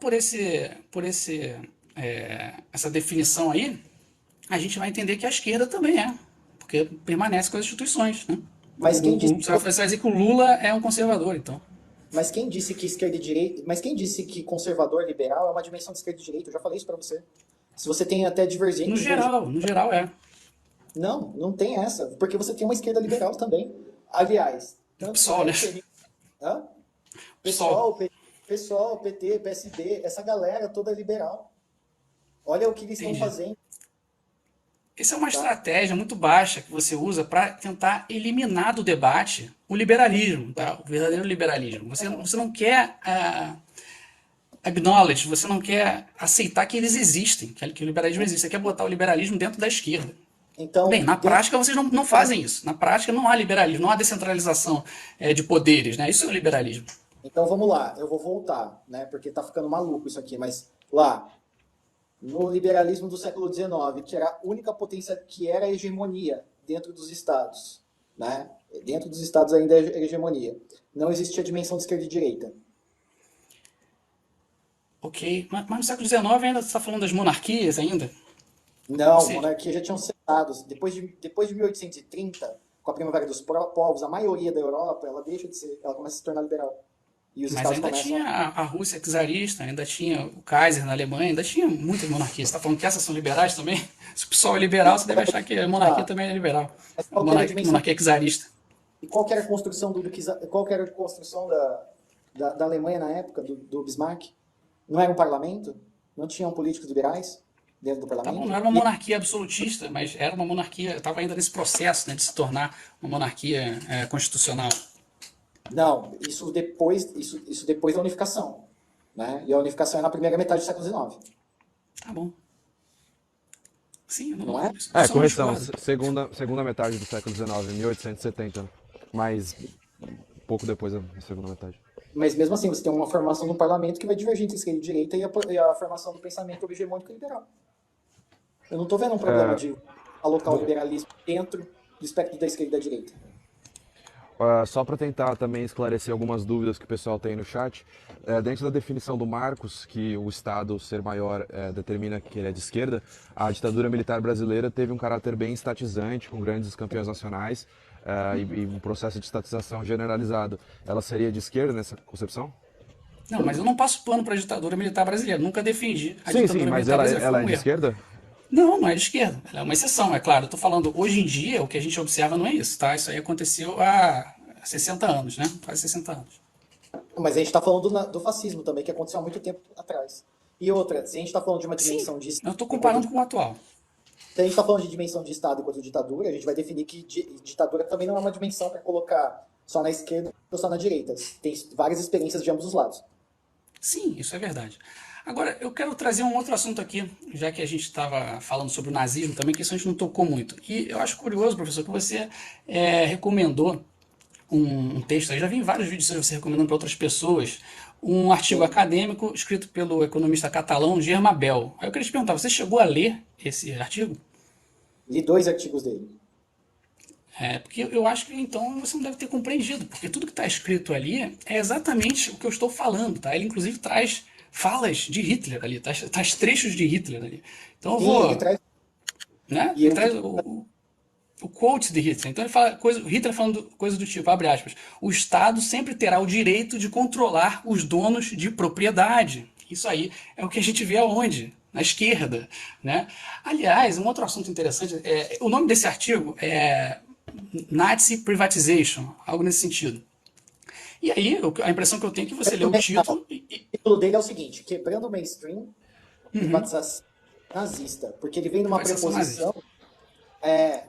essa definição aí, a gente vai entender que a esquerda também é, porque permanece com as instituições, né? Mas quem disse, Você vai dizer que o Lula é um conservador, então. mas quem disse que esquerda e direita. Mas quem disse que conservador liberal é uma dimensão de esquerda e direita? Eu já falei isso pra você. Se você tem até divergência. No geral é. Não, não tem essa. Porque você tem uma esquerda liberal também. Aliás, O tanto PSOL, né? Hã? PSOL. PSOL, PT, PSD, essa galera toda é liberal. Olha o que eles estão Entendi. fazendo, Essa é uma tá? estratégia muito baixa que você usa para tentar eliminar do debate o liberalismo, tá? O verdadeiro liberalismo. Você não quer acknowledge, você não quer aceitar que eles existem, que o liberalismo existe. Você quer botar o liberalismo dentro da esquerda. Bem, Então, na prática vocês não fazem isso. Na prática não há liberalismo, não há descentralização de poderes, né? Isso é o liberalismo. então vamos lá, eu vou voltar, né? Porque tá ficando maluco isso aqui, mas lá, no liberalismo do século XIX, que era a única potência que era a hegemonia dentro dos estados, né? Dentro dos estados ainda é hegemonia. Não existia dimensão de esquerda e direita. Ok, mas no século XIX ainda você está falando das monarquias ainda? Ou Não, seja, monarquias já tinham cessado. Depois de 1830, com a Primavera dos Povos, a maioria da Europa, ela deixa de ser, ela começa a se tornar liberal. E os mas estados ainda começam tinha a Rússia czarista, ainda tinha o Kaiser na Alemanha, ainda tinha muitas monarquias. Você está falando que essas são liberais também? Se o pessoal é liberal, você deve achar que a monarquia a... também é liberal. Mas qual que era a dimensão? Monarquia czarista. E qual que era a construção qual que era a construção da Alemanha na época, do Bismarck? Não era um parlamento? Não tinham políticos liberais dentro do Tá bom, não parlamento? era uma monarquia absolutista, mas era uma monarquia, estava ainda nesse processo, né, de se tornar uma monarquia constitucional. Não, isso depois da unificação. Né? E a unificação é na primeira metade do século XIX. Tá bom. Sim, eu Não é? isso eu não Correção, discordo. segunda metade do século XIX, 1870, mas pouco depois da segunda metade. Mas mesmo assim, você tem uma formação do parlamento que vai divergir entre esquerda e direita e a formação do pensamento hegemônico liberal. Eu não estou vendo um problema de alocar o liberalismo dentro do espectro da esquerda e da direita. Só para tentar também esclarecer algumas dúvidas que o pessoal tem no chat, dentro da definição do Marcos, que o Estado ser maior determina que ele é de esquerda, a ditadura militar brasileira teve um caráter bem estatizante, com grandes campeões nacionais e um processo de estatização generalizado. Ela seria de esquerda nessa concepção? Não, mas eu não passo pano para a ditadura militar brasileira. Nunca defendi a Sim, ditadura mas militar brasileira. ela Foi é um de erro. esquerda? Não, não é de esquerda. Ela é uma exceção, é claro. Estou falando, hoje em dia, o que a gente observa não é isso, tá? Isso aí aconteceu há 60 anos, né? Quase 60 anos. Mas a gente está falando do fascismo também, que aconteceu há muito tempo atrás. E outra, se a gente está falando de uma Sim, dimensão de eu estou enquanto comparando com o atual. Se a gente está falando de dimensão de Estado enquanto ditadura, a gente vai definir que ditadura também não é uma dimensão para colocar só na esquerda ou só na direita. Tem várias experiências de ambos os lados. Sim, isso é verdade. Agora, eu quero trazer um outro assunto aqui, já que a gente estava falando sobre o nazismo também, que isso a gente não tocou muito. E eu acho curioso, professor, que você recomendou um texto, eu já vi em vários vídeos você recomendando para outras pessoas, um artigo acadêmico escrito pelo economista catalão Germán Bel. Aí eu queria te perguntar, você chegou a ler esse artigo? Li 2 artigos dele. Porque eu acho que então você não deve ter compreendido, porque tudo que está escrito ali é exatamente o que eu estou falando, tá? Ele inclusive traz falas de Hitler ali, traz trechos de Hitler ali. Então eu Sim, ele vou, traz. né? E Ele ele, traz o quote de Hitler. Então ele fala Hitler falando coisa do tipo, abre aspas, o Estado sempre terá o direito de controlar os donos de propriedade. Isso aí é o que a gente vê aonde? Na esquerda, né? Aliás, um outro assunto interessante, o nome desse artigo é Nazi Privatization, algo nesse sentido. E aí, a impressão que eu tenho é que você lê o título O título dele é o seguinte: Quebrando o Mainstream, privatização nazista. Porque ele vem numa privatização nazista. preposição.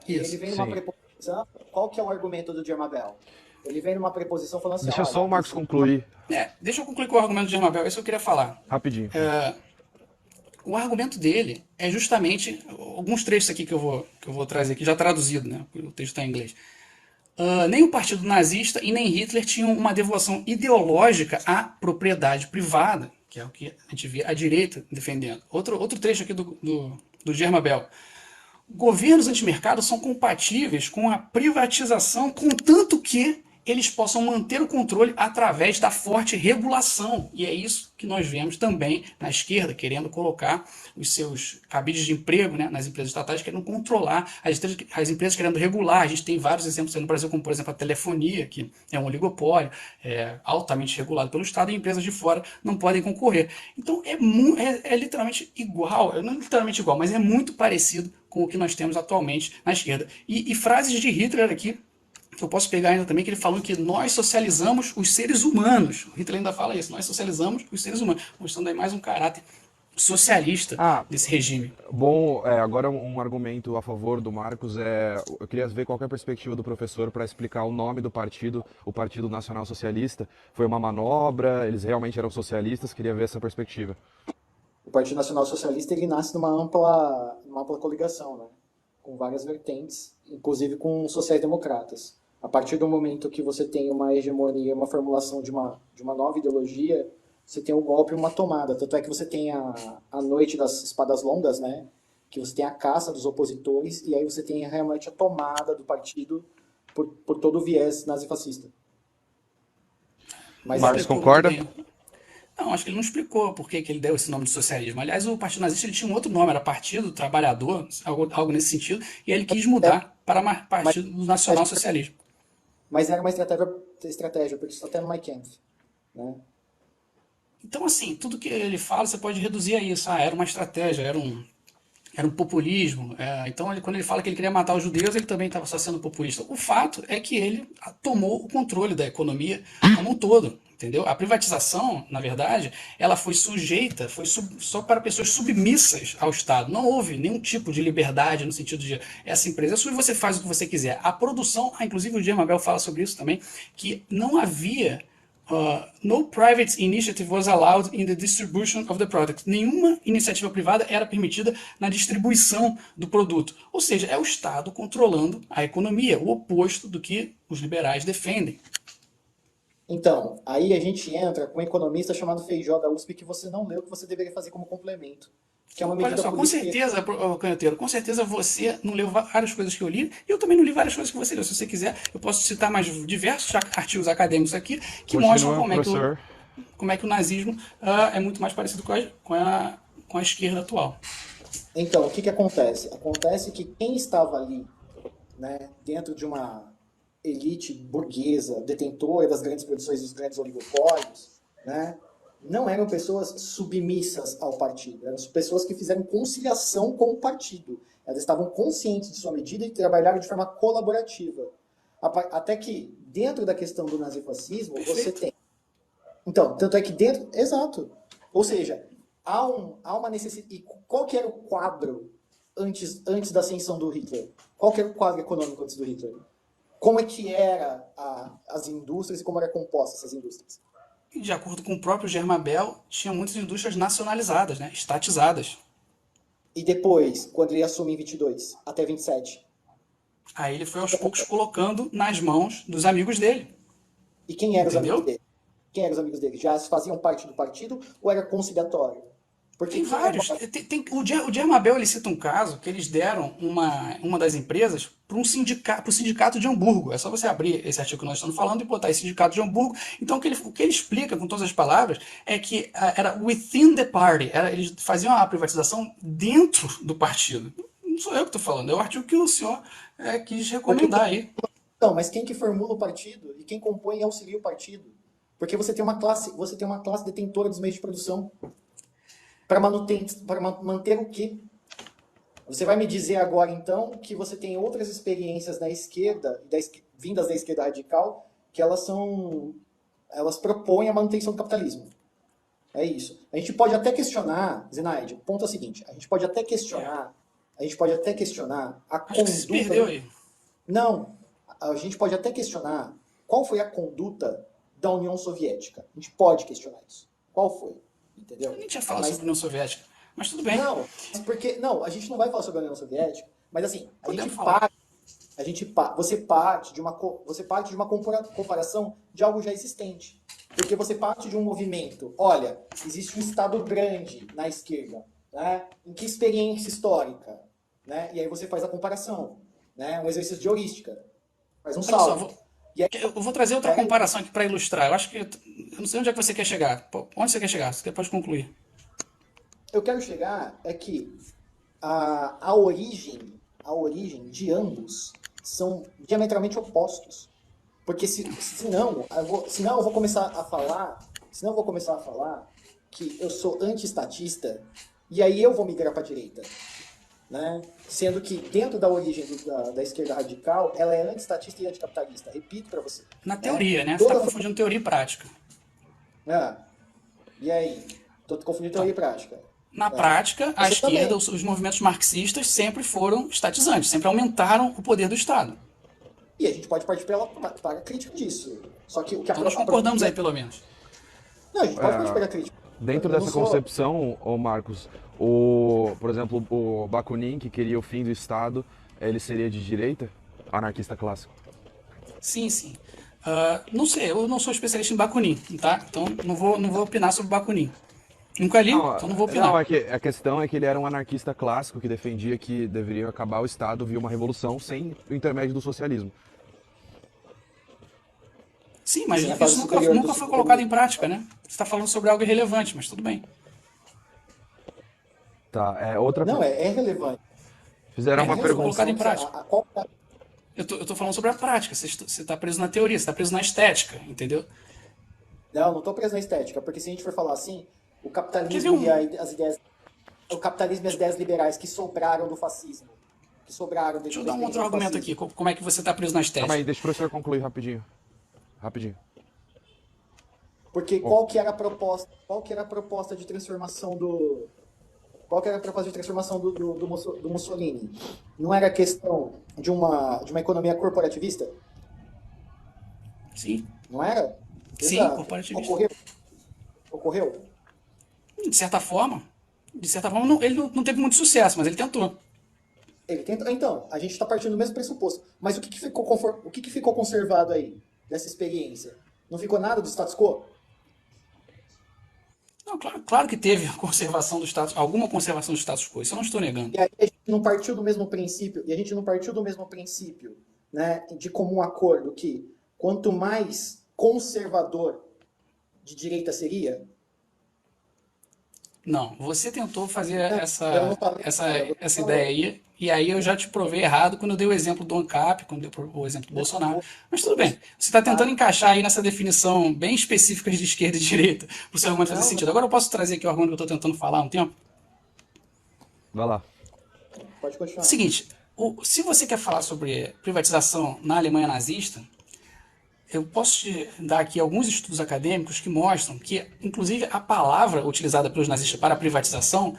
Ele Isso. vem numa Sim. preposição. Qual que é o argumento do Germabel? Ele vem numa preposição falando assim: Deixa só olha, o Marcos concluir Deixa eu concluir com o argumento de Germabel, isso eu queria falar. rapidinho. O argumento dele é justamente alguns trechos aqui que eu vou trazer aqui, já traduzido, né? O texto está em inglês. Nem o partido nazista e nem Hitler tinham uma devoção ideológica à propriedade privada, que é o que a gente vê a direita defendendo. Outro trecho aqui do Germabel. Governos antimercado são compatíveis com a privatização, contanto que eles possam manter o controle através da forte regulação. E é isso que nós vemos também na esquerda, querendo colocar os seus cabides de emprego, né, nas empresas estatais, querendo controlar, as empresas querendo regular. A gente tem vários exemplos no Brasil, como por exemplo a telefonia, que é um oligopólio, altamente regulado pelo Estado, e empresas de fora não podem concorrer. Então é literalmente igual, não é literalmente igual, mas é muito parecido com o que nós temos atualmente na esquerda. E frases de Hitler aqui, que eu posso pegar ainda também, que ele falou que nós socializamos os seres humanos. O Hitler ainda fala isso, nós socializamos os seres humanos, mostrando aí mais um caráter socialista Ah, desse regime. bom, agora um argumento a favor do Marcos eu queria ver qual que é a perspectiva do professor para explicar o nome do partido, o Partido Nacional Socialista. Foi uma manobra? Eles realmente eram socialistas? Queria ver essa perspectiva. o Partido Nacional Socialista ele nasce numa ampla coligação, né? Com várias vertentes, inclusive com sociais-democratas. A partir do momento que você tem uma hegemonia, uma formulação de uma nova ideologia, você tem o golpe e uma tomada. Tanto é que você tem a noite das espadas longas, né? Que você tem a caça dos opositores, e aí você tem realmente a tomada do partido por todo o viés nazifascista. Mas Marcos Explicou muito concorda? bem. Não, acho que ele não explicou por que ele deu esse nome de socialismo. Aliás, o Partido Nazista ele tinha um outro nome, era Partido Trabalhador, algo nesse sentido, e ele quis mudar para mas, Partido Nacional Socialismo. mas era uma estratégia, porque isso está até no Mein Kampf, né? Então, assim, tudo que ele fala você pode reduzir a isso. Era uma estratégia, era um populismo. Então, quando ele fala que ele queria matar os judeus, ele também estava só sendo populista. O fato é que ele tomou o controle da economia como um todo. Entendeu? A privatização, na verdade, ela foi sujeita, só para pessoas submissas ao Estado. Não houve nenhum tipo de liberdade no sentido de essa empresa é sua e você faz o que você quiser. A produção, inclusive o Germabel fala sobre isso também, que não havia no private initiative was allowed in the distribution of the product. Nenhuma iniciativa privada era permitida na distribuição do produto. Ou seja, é o Estado controlando a economia, o oposto do que os liberais defendem. Então, aí a gente entra com um economista chamado Feijó da USP que você não leu, que você deveria fazer como complemento, que é uma Olha medida só, com política. certeza, Canhoteiro, com certeza você não leu várias coisas que eu li, e eu também não li várias coisas que você leu. Se você quiser, eu posso citar mais diversos artigos acadêmicos aqui que mostram Continua, professor. como é que o nazismo é muito mais parecido com a esquerda atual. Então, o que acontece? Acontece que quem estava ali, né, dentro de uma elite burguesa, detentora das grandes produções dos grandes oligopólios, né, não eram pessoas submissas ao partido, eram pessoas que fizeram conciliação com o partido. Elas estavam conscientes de sua medida e trabalharam de forma colaborativa. Até que, dentro da questão do nazifascismo, você tem. Então, tanto é que dentro. Exato. Ou seja, há uma necessidade. E qual que era o quadro antes da ascensão do Hitler? Qual que era o quadro econômico antes do Hitler? Como é que eram as indústrias e como eram compostas essas indústrias? De acordo com o próprio Germabel, tinha muitas indústrias nacionalizadas, né, estatizadas. E depois, quando ele assume em 22 até 27? Aí ele foi aos poucos colocando nas mãos dos amigos dele. E quem eram os amigos Entendeu? dele? Quem eram os amigos dele? Já faziam parte do partido ou era conciliatório? Porque Tem vários. O Germabel ele cita um caso que eles deram uma das empresas para pro sindicato de Hamburgo. É só você abrir esse artigo que nós estamos falando e botar esse sindicato de Hamburgo. Então o que ele explica com todas as palavras é que era within the party. Eles faziam a privatização dentro do partido. Não sou eu que estou falando, é o artigo que o senhor quis recomendar aí. Não, mas quem que formula o partido e quem compõe e auxilia o partido? Porque você tem uma classe detentora dos meios de produção. Para manter o quê? Você vai me dizer agora, então, que você tem outras experiências na esquerda, vindas da esquerda radical, que elas são elas propõem a manutenção do capitalismo. É isso. A gente pode até questionar, Zenaide, o ponto é o seguinte, a gente pode até questionar a Acho que você se perdeu conduta. aí. Não, a gente pode até questionar qual foi a conduta da União Soviética. A gente pode questionar isso. Qual foi? Eu Entendeu? nem tinha falado Mas sobre a União Soviética, mas tudo bem, não, porque não, a gente não vai falar sobre a União Soviética, mas assim, podemos falar. você parte de uma comparação de algo já existente. Porque você parte de um movimento, olha, existe um Estado grande na esquerda, né? Em que experiência histórica, né? E aí você faz a comparação, né? Um exercício de heurística, faz um Olha só, salto. E aí, eu vou trazer outra pega- comparação aqui para ilustrar. Eu acho que. Eu não sei onde é que você quer chegar. Onde você quer chegar? Você pode concluir. eu quero chegar é que a origem de ambos são diametralmente opostos. Porque senão eu vou começar a falar que eu sou anti-estatista e aí eu vou migrar para a direita, né? Sendo que dentro da origem da esquerda radical, ela é anti-estatista e anticapitalista. Repito para você, Na né? teoria, né? Você está Toda confundindo teoria e prática. ah, e aí, tô confundindo teoria Então, e prática. na É. prática, a Você esquerda, também. os movimentos marxistas sempre foram estatizantes, sempre aumentaram o poder do Estado. E a gente pode partir para a crítica disso. Só que o que Então nós concordamos aí, pelo menos. não, a gente pode partir para a crítica. Dentro Eu não dessa sou. concepção, ô Marcos, por exemplo, o Bakunin, que queria o fim do Estado, ele seria de direita? Anarquista clássico. Sim, sim. Não sei, eu não sou especialista em Bakunin, tá? Então não vou opinar sobre Bakunin. Nunca li, Não, então não vou não, opinar. é que a questão é que ele era um anarquista clássico que defendia que deveria acabar o Estado via uma revolução sem o intermédio do socialismo. Sim, mas Sim, a fase isso superior nunca do foi colocado em comunismo. prática, né? Você está falando sobre algo irrelevante, mas tudo bem. Tá, outra. Não, é relevante. Fizeram É uma Não foi relevante. pergunta. colocado em Senão prática. qual- Eu tô falando sobre a prática. Você está preso na teoria, você está preso na estética, entendeu? não estou preso na estética, porque se a gente for falar assim, o Quer ver capitalismo e um. as ideias, o capitalismo e as ideias liberais que sobraram do fascismo, que sobraram Deixa eu da dar um outro experiência do argumento fascismo. aqui. Como é que você está preso na Calma aí, estética? deixa o professor concluir rapidinho. Rapidinho. Porque Ó, qual que era a proposta de transformação do qual que era a proposta de transformação do Mussolini? Não era questão de uma economia corporativista? Sim, Não era? sim, Exato. corporativista. Ocorreu? De certa forma ele não teve muito sucesso, mas ele tentou. Ele tenta. Então, a gente está partindo do mesmo pressuposto. Mas o que que ficou conservado aí dessa experiência? Não ficou nada do status quo? Não, claro que teve conservação do status, alguma conservação do status quo, isso eu não estou negando. E aí a gente não partiu do mesmo princípio, né, de comum acordo que quanto mais conservador de direita seria. Não, você tentou fazer Eu não essa, falei essa, nada, você essa ideia falou. aí, e aí eu já te provei errado quando eu dei o exemplo do ANCAP, quando eu dei o exemplo do Bolsonaro. Mas tudo bem, você está tentando encaixar aí nessa definição bem específica de esquerda e direita, para o seu argumento fazer Não, sentido. Agora eu posso trazer aqui o argumento que eu estou tentando falar há um tempo? vai lá. pode continuar. Seguinte, se você quer falar sobre privatização na Alemanha nazista, eu posso te dar aqui alguns estudos acadêmicos que mostram que, inclusive, a palavra utilizada pelos nazistas para a privatização,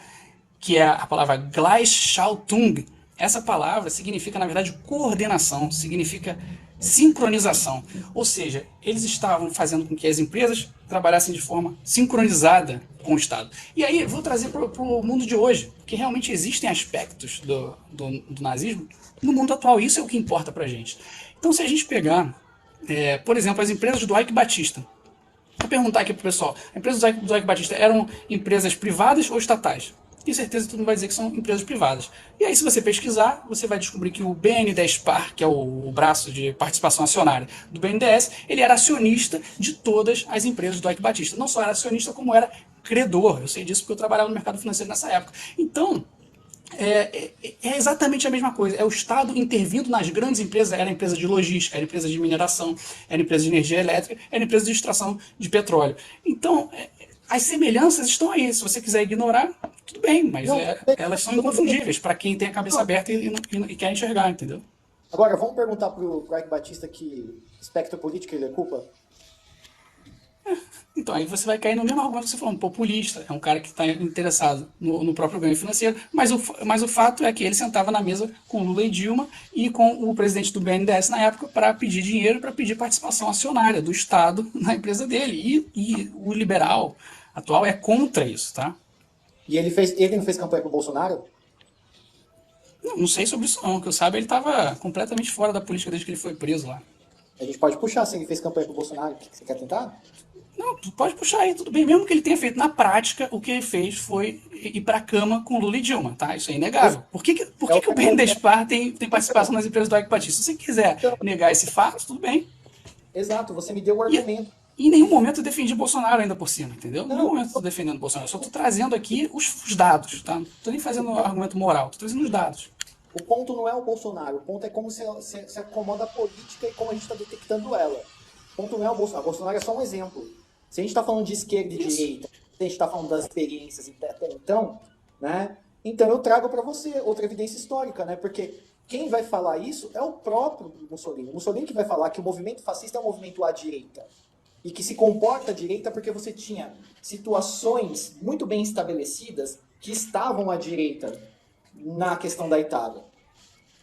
que é a palavra Gleichschaltung, essa palavra significa, na verdade, coordenação, significa sincronização. Ou seja, eles estavam fazendo com que as empresas trabalhassem de forma sincronizada com o Estado. E aí, vou trazer para o mundo de hoje, porque realmente existem aspectos do nazismo no mundo atual, isso é o que importa para a gente. Então, se a gente pegar, por exemplo, as empresas do Ike Batista, vou perguntar aqui pro pessoal, as empresas do Ike Batista eram empresas privadas ou estatais? Tenho certeza que todo mundo vai dizer que são empresas privadas. E aí, se você pesquisar, você vai descobrir que o BNDES-Par, que é o braço de participação acionária do BNDES, ele era acionista de todas as empresas do Ike Batista. Não só era acionista, como era credor. Eu sei disso porque eu trabalhava no mercado financeiro nessa época. Então, é exatamente a mesma coisa. É o Estado intervindo nas grandes empresas. Era empresa de logística, era empresa de mineração, era empresa de energia elétrica, era empresa de extração de petróleo. Então, as semelhanças estão aí. Se você quiser ignorar, tudo bem, mas Não, elas são inconfundíveis para quem tem a cabeça aberta e quer enxergar, entendeu? Agora, vamos perguntar pro Ike Batista que espectro político ele ocupa? Então, aí você vai cair no mesmo argumento que você falou, um populista, é um cara que está interessado no próprio ganho financeiro, mas o fato é que ele sentava na mesa com Lula e Dilma e com o presidente do BNDES na época para pedir dinheiro, para pedir participação acionária do Estado na empresa dele. E o liberal atual é contra isso, tá? E ele não fez campanha pro Bolsonaro? Não sei sobre isso não, que eu saiba ele estava completamente fora da política desde que ele foi preso lá. A gente pode puxar se ele fez campanha pro Bolsonaro. Você quer tentar? Não, tu pode puxar aí, tudo bem. Mesmo que ele tenha feito na prática, o que ele fez foi ir pra cama com Lula e Dilma, tá? Isso é inegável. Por que o BNDESPar tem participação nas empresas do Ike Batista? Se você quiser Então, negar esse fato, tudo bem. exato, você me deu o E argumento. em nenhum momento eu defendi Bolsonaro ainda por cima, entendeu? Em nenhum Não, momento eu tô defendendo Bolsonaro. Eu só tô trazendo aqui os dados, tá? Não tô nem fazendo argumento moral, tô trazendo os dados. o ponto não é o Bolsonaro, o ponto é como se acomoda a política e como a gente está detectando ela. O ponto não é o Bolsonaro. O Bolsonaro é só um exemplo. Se a gente está falando de esquerda e Isso. direita, se a gente está falando das experiências até então, né? Então eu trago para você outra evidência histórica, né? Porque quem vai falar isso é o próprio Mussolini. O Mussolini que vai falar que o movimento fascista é um movimento à direita e que se comporta à direita porque você tinha situações muito bem estabelecidas que estavam à direita na questão da Itália.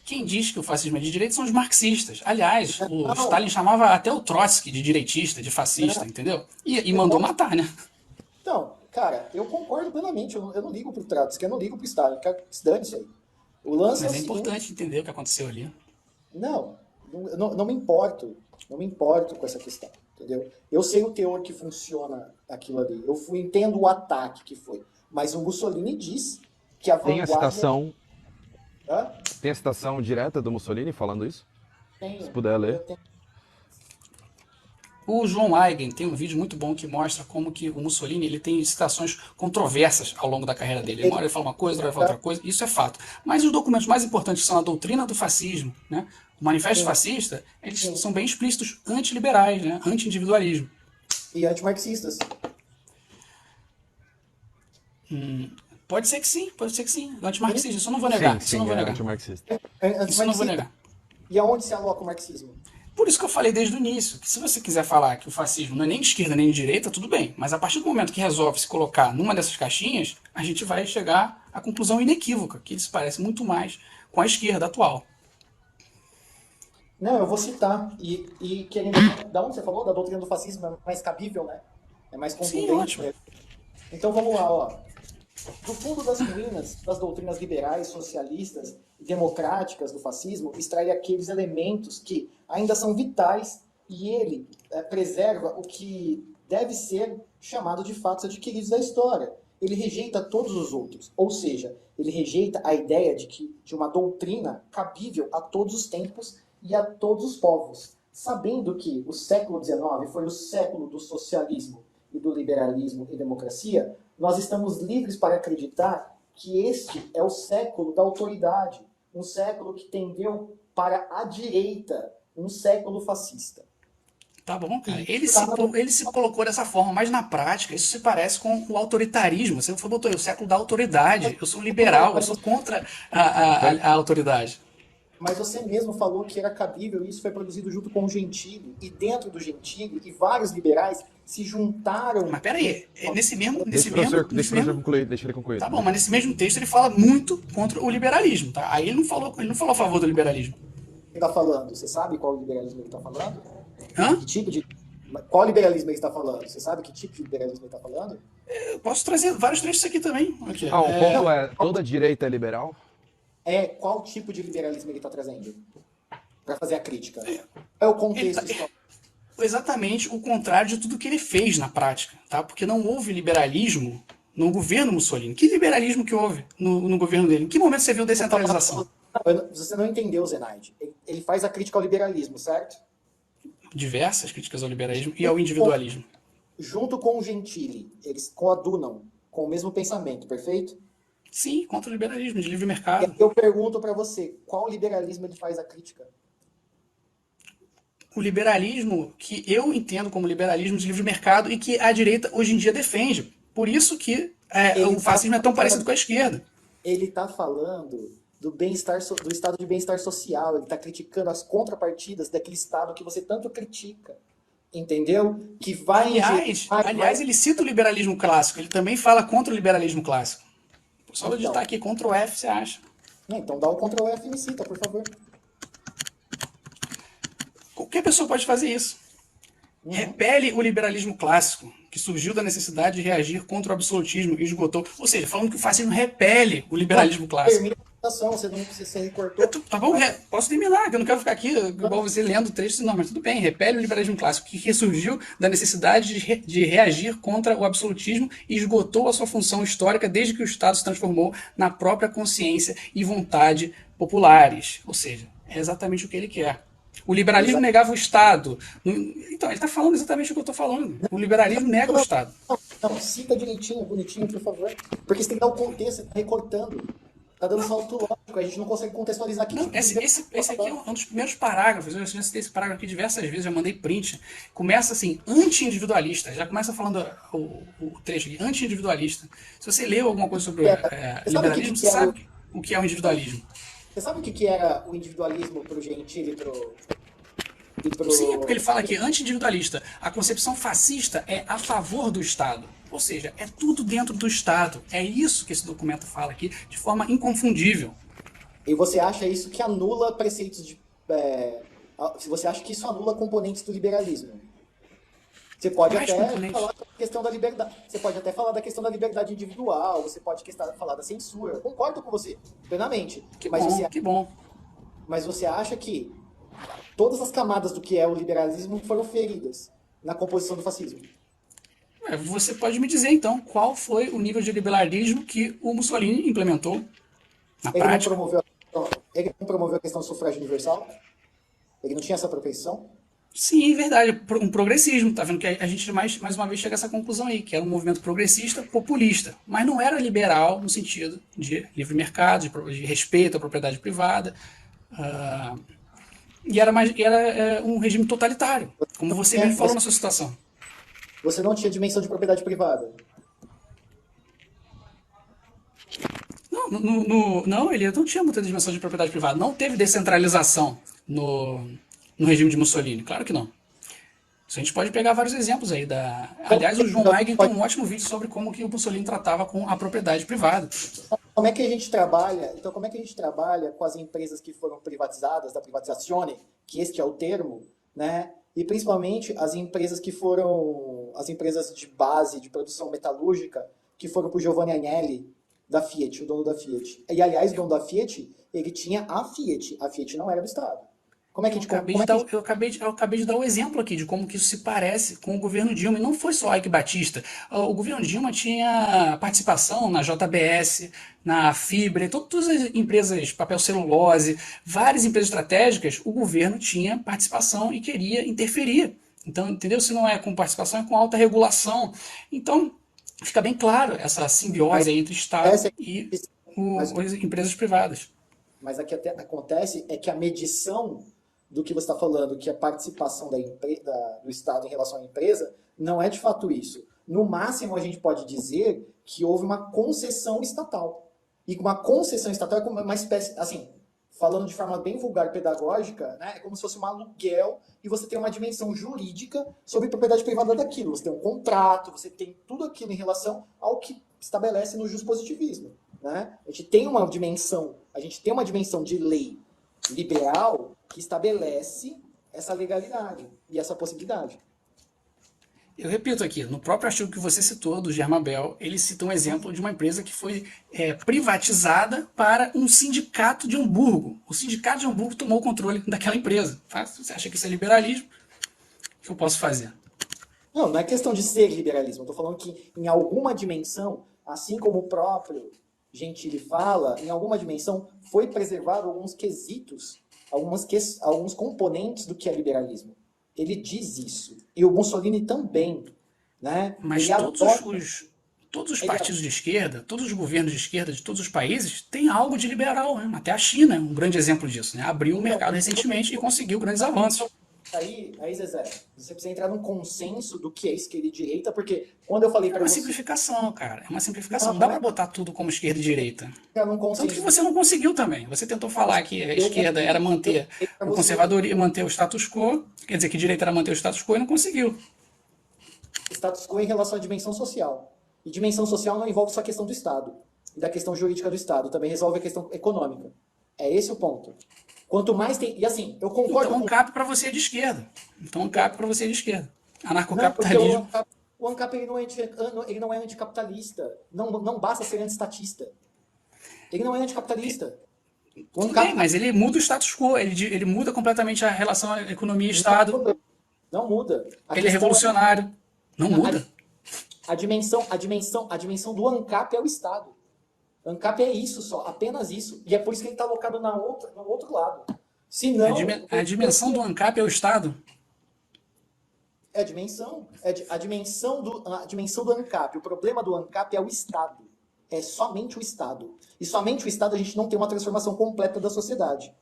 Quem diz que o fascismo é de direita são os marxistas. Aliás, o Não, Stalin chamava até o Trotsky de direitista, de fascista, entendeu? E mandou matar, né? então, cara, eu concordo plenamente. Eu não ligo pro Trotsky, eu não ligo pro Stalin. Que se dane isso aí. O lance é o Mas é seguinte. importante entender o que aconteceu ali. Não me importo. Não me importo com essa questão. Entendeu? Eu sei o teor que funciona aquilo ali. Entendo o ataque que foi. Mas o Mussolini diz que a Tem a vanguarda. citação, Hã? tem a citação direta do Mussolini falando isso? Se Tenho. puder ler. Eu tenho. O João Eigen tem um vídeo muito bom que mostra como que o Mussolini ele tem citações controversas ao longo da carreira dele. Uma hora ele fala uma coisa, outra hora ele fala outra coisa, isso é fato. Mas os documentos mais importantes que são a doutrina do fascismo, né? O Manifesto Sim, Fascista, eles sim. são bem explícitos antiliberais, né? Anti-individualismo. E antimarxistas. Pode ser que sim, pode ser que sim. Antimarxista, isso eu não vou Sim, negar, isso eu não sim, vou é negar. antimarxista. Isso eu não vou Antimarxista. negar. E aonde se aloca o marxismo? Por isso que eu falei desde o início, que se você quiser falar que o fascismo não é nem de esquerda nem de direita, tudo bem. Mas a partir do momento que resolve se colocar numa dessas caixinhas, a gente vai chegar à conclusão inequívoca, que ele se parece muito mais com a esquerda atual. Não, eu vou citar. E querendo. Da onde você falou? Da doutrina do fascismo é mais cabível, né? É mais Sim, contundente. ótimo. Né? Então vamos lá, ó. Do fundo das ruínas das doutrinas liberais, socialistas e democráticas do fascismo, extrai aqueles elementos que ainda são vitais e ele preserva o que deve ser chamado de fatos adquiridos da história. Ele rejeita todos os outros, ou seja, ele rejeita a ideia de uma doutrina cabível a todos os tempos e a todos os povos, sabendo que o século XIX foi o século do socialismo e do liberalismo e democracia. Nós estamos livres para acreditar que este é o século da autoridade, um século que tendeu para a direita, um século fascista. Tá bom, cara. E Ele se colocou dessa forma, mas na prática isso se parece com o autoritarismo. Você botou aí o século da autoridade. Eu sou liberal, eu sou contra a autoridade. Mas você mesmo falou que era cabível e isso foi produzido junto com o Gentili. E dentro do Gentili, e vários liberais se juntaram. Mas peraí, nesse mesmo, Deixa nesse o mesmo, professor, deixa o nesse professor mesmo, concluir, deixa ele concluir. tá bom, mas nesse mesmo texto ele fala muito contra o liberalismo, tá? Aí ele não falou a favor do liberalismo. Ele está falando? Você sabe qual liberalismo ele está falando? Hã? Que tipo de. Qual liberalismo ele está falando? Você sabe que tipo de liberalismo ele está falando? Eu posso trazer vários trechos aqui também. Aqui. Ah, o ponto é, toda direita é liberal? Qual tipo de liberalismo ele está trazendo? Para fazer a crítica. É o contexto histórico. Exatamente o contrário de tudo que ele fez na prática, tá? Porque não houve liberalismo no governo Mussolini. Que liberalismo que houve no governo dele? Em que momento você viu descentralização? Você não entendeu, Zenaide. Ele faz a crítica ao liberalismo, certo? Diversas críticas ao liberalismo e ao individualismo. Junto com o Gentili, eles coadunam com o mesmo pensamento, perfeito? Sim, contra o liberalismo, de livre E mercado. aí eu pergunto para você, qual liberalismo ele faz a crítica? O liberalismo que eu entendo como liberalismo de livre mercado e que a direita hoje em dia defende. Por isso que o fascismo é tão parecido com a esquerda. Ele está falando do bem-estar, do estado de bem-estar social. Ele está criticando as contrapartidas daquele estado que você tanto critica. entendeu? Que vai Aliás, ele cita o liberalismo clássico, ele também fala contra o liberalismo clássico. Só vou digitar Então, aqui, Ctrl F, você acha. então dá o Ctrl F e me cita, por favor. Qualquer pessoa pode fazer isso. Repele o liberalismo clássico, que surgiu da necessidade de reagir contra o absolutismo e esgotou. Ou seja, falando que o fascismo repele o liberalismo clássico. Termina a citação, você não precisa ser cortou. Tá bom, posso terminar, que eu não quero ficar aqui igual você lendo o texto, não, mas tudo bem, repele o liberalismo clássico, que ressurgiu da necessidade de reagir contra o absolutismo e esgotou a sua função histórica desde que o Estado se transformou na própria consciência e vontade populares. Ou seja, é exatamente o que ele quer. O liberalismo negava o Estado. Então, ele está falando exatamente o que eu estou falando. O liberalismo nega o Estado. Não, cita direitinho, bonitinho, por favor. Porque você tem que dar o contexto, você está recortando. Tá dando salto lógico, a gente não consegue contextualizar aqui. Não, esse aqui é um dos primeiros parágrafos. Eu já citei esse parágrafo aqui diversas vezes, já mandei print. Começa assim, anti-individualista. Já começa falando o trecho aqui, anti-individualista. Se você leu alguma coisa sobre liberalismo, você sabe o que é o individualismo. Você sabe o que era o individualismo pro Gentili e pro... Sim, é porque ele fala aqui, anti-individualista. A concepção fascista é a favor do Estado. Ou seja, é tudo dentro do Estado. É isso que esse documento fala aqui, de forma inconfundível. E você acha isso que anula preceitos de... você acha que isso anula componentes do liberalismo? Você pode até falar da questão da liberdade. Você pode até falar da questão da liberdade individual. Você pode falar da censura. Eu concordo com você, plenamente. Que bom. Mas você acha que todas as camadas do que é o liberalismo foram feridas na composição do fascismo? Você pode me dizer, então, qual foi o nível de liberalismo que o Mussolini implementou na prática? Ele não promoveu a questão do sufrágio universal? Ele não tinha essa propensão? Sim, é verdade. Um progressismo. Tá vendo que a gente mais uma vez chega a essa conclusão aí, que era um movimento progressista, populista. Mas não era liberal no sentido de livre mercado, de respeito à propriedade privada. E era um regime totalitário, como você mesmo falou na sua situação. Você não tinha dimensão de propriedade privada? Não, ele não tinha muita dimensão de propriedade privada. Não teve descentralização no regime de Mussolini. Claro que não. Isso a gente pode pegar vários exemplos aí. Aliás, o João Eigen tem um ótimo vídeo sobre como que o Mussolini tratava com a propriedade privada. Como é que a gente trabalha? Então, como é que a gente trabalha com as empresas que foram privatizadas, da privatizazione, que este é o termo, né? E principalmente as empresas que foram, as empresas de base de produção metalúrgica, que foram para o Giovanni Agnelli, da Fiat, o dono da Fiat. E, aliás, o dono da Fiat, ele tinha a Fiat não era do Estado. Como é que a gente... Eu acabei de dar o exemplo aqui de como que isso se parece com o governo Dilma. E não foi só Eike Batista. O governo Dilma tinha participação na JBS, na Fibre, todas as empresas, papel celulose, várias empresas estratégicas, o governo tinha participação e queria interferir. Então, entendeu? Se não é com participação, é com alta regulação. Então, fica bem claro essa simbiose aí entre Estado e as empresas privadas. Mas o que até acontece é que a medição do que você está falando, que a participação do Estado em relação à empresa, não é de fato isso. No máximo, a gente pode dizer que houve uma concessão estatal. E uma concessão estatal é como uma espécie, assim, falando de forma bem vulgar e pedagógica, né, é como se fosse um aluguel e você tem uma dimensão jurídica sobre propriedade privada daquilo. Você tem um contrato, você tem tudo aquilo em relação ao que estabelece no juspositivismo. Né? A gente tem uma dimensão de lei liberal que estabelece essa legalidade e essa possibilidade. Eu repito aqui, no próprio artigo que você citou, do Germabel, ele cita um exemplo de uma empresa que foi privatizada para um sindicato de Hamburgo. O sindicato de Hamburgo tomou o controle daquela empresa. Você acha que isso é liberalismo? O que eu posso fazer? Não é questão de ser liberalismo. Eu estou falando que em alguma dimensão, assim como o próprio Gentili fala, em alguma dimensão foi preservado alguns quesitos, alguns componentes do que é liberalismo. Ele diz isso. E o Mussolini também. Né? Mas todos os partidos de esquerda, todos os governos de esquerda de todos os países têm algo de liberal. Né? Até a China é um grande exemplo disso. Né? Abriu o mercado recentemente e conseguiu grandes avanços. Aí, Zezé, você precisa entrar num consenso do que é esquerda e direita, porque quando eu falei É para uma você, simplificação, cara. É uma simplificação. não, Não dá não pra é botar tudo como esquerda e direita. entrar num Tanto que consenso do você não conseguiu também. Você tentou falar que a eu esquerda era manter falei para o você conservadorismo, manter o status quo, quer dizer que a direita era manter o status quo e não conseguiu. status quo em relação à dimensão social. E dimensão social não envolve só a questão do Estado e da questão jurídica do Estado, também resolve a questão econômica. É esse o ponto. Quanto mais tem. E assim, eu Então, concordo com. ANCAP para você é de esquerda. Então, ANCAP para você é de esquerda. Não, porque o Anarcocapitalismo. ANCAP, o ANCAP ele não é anticapitalista. Não, não basta ser antiestatista. Ele não é anticapitalista. O Tudo bem, ANCAP mas ele muda o status quo. Ele muda completamente a relação economia e não Estado. muda. Não muda. A Ele é questão é. revolucionário. Não muda. A dimensão do ANCAP é o Estado. ANCAP é isso só, apenas isso. E é por isso que ele está alocado no outro lado. Se A, não, a dimensão do ANCAP é o Estado. é a dimensão. A dimensão do ANCAP. O problema do ANCAP é o Estado. É somente o Estado. E somente o Estado a gente não tem uma transformação completa da sociedade.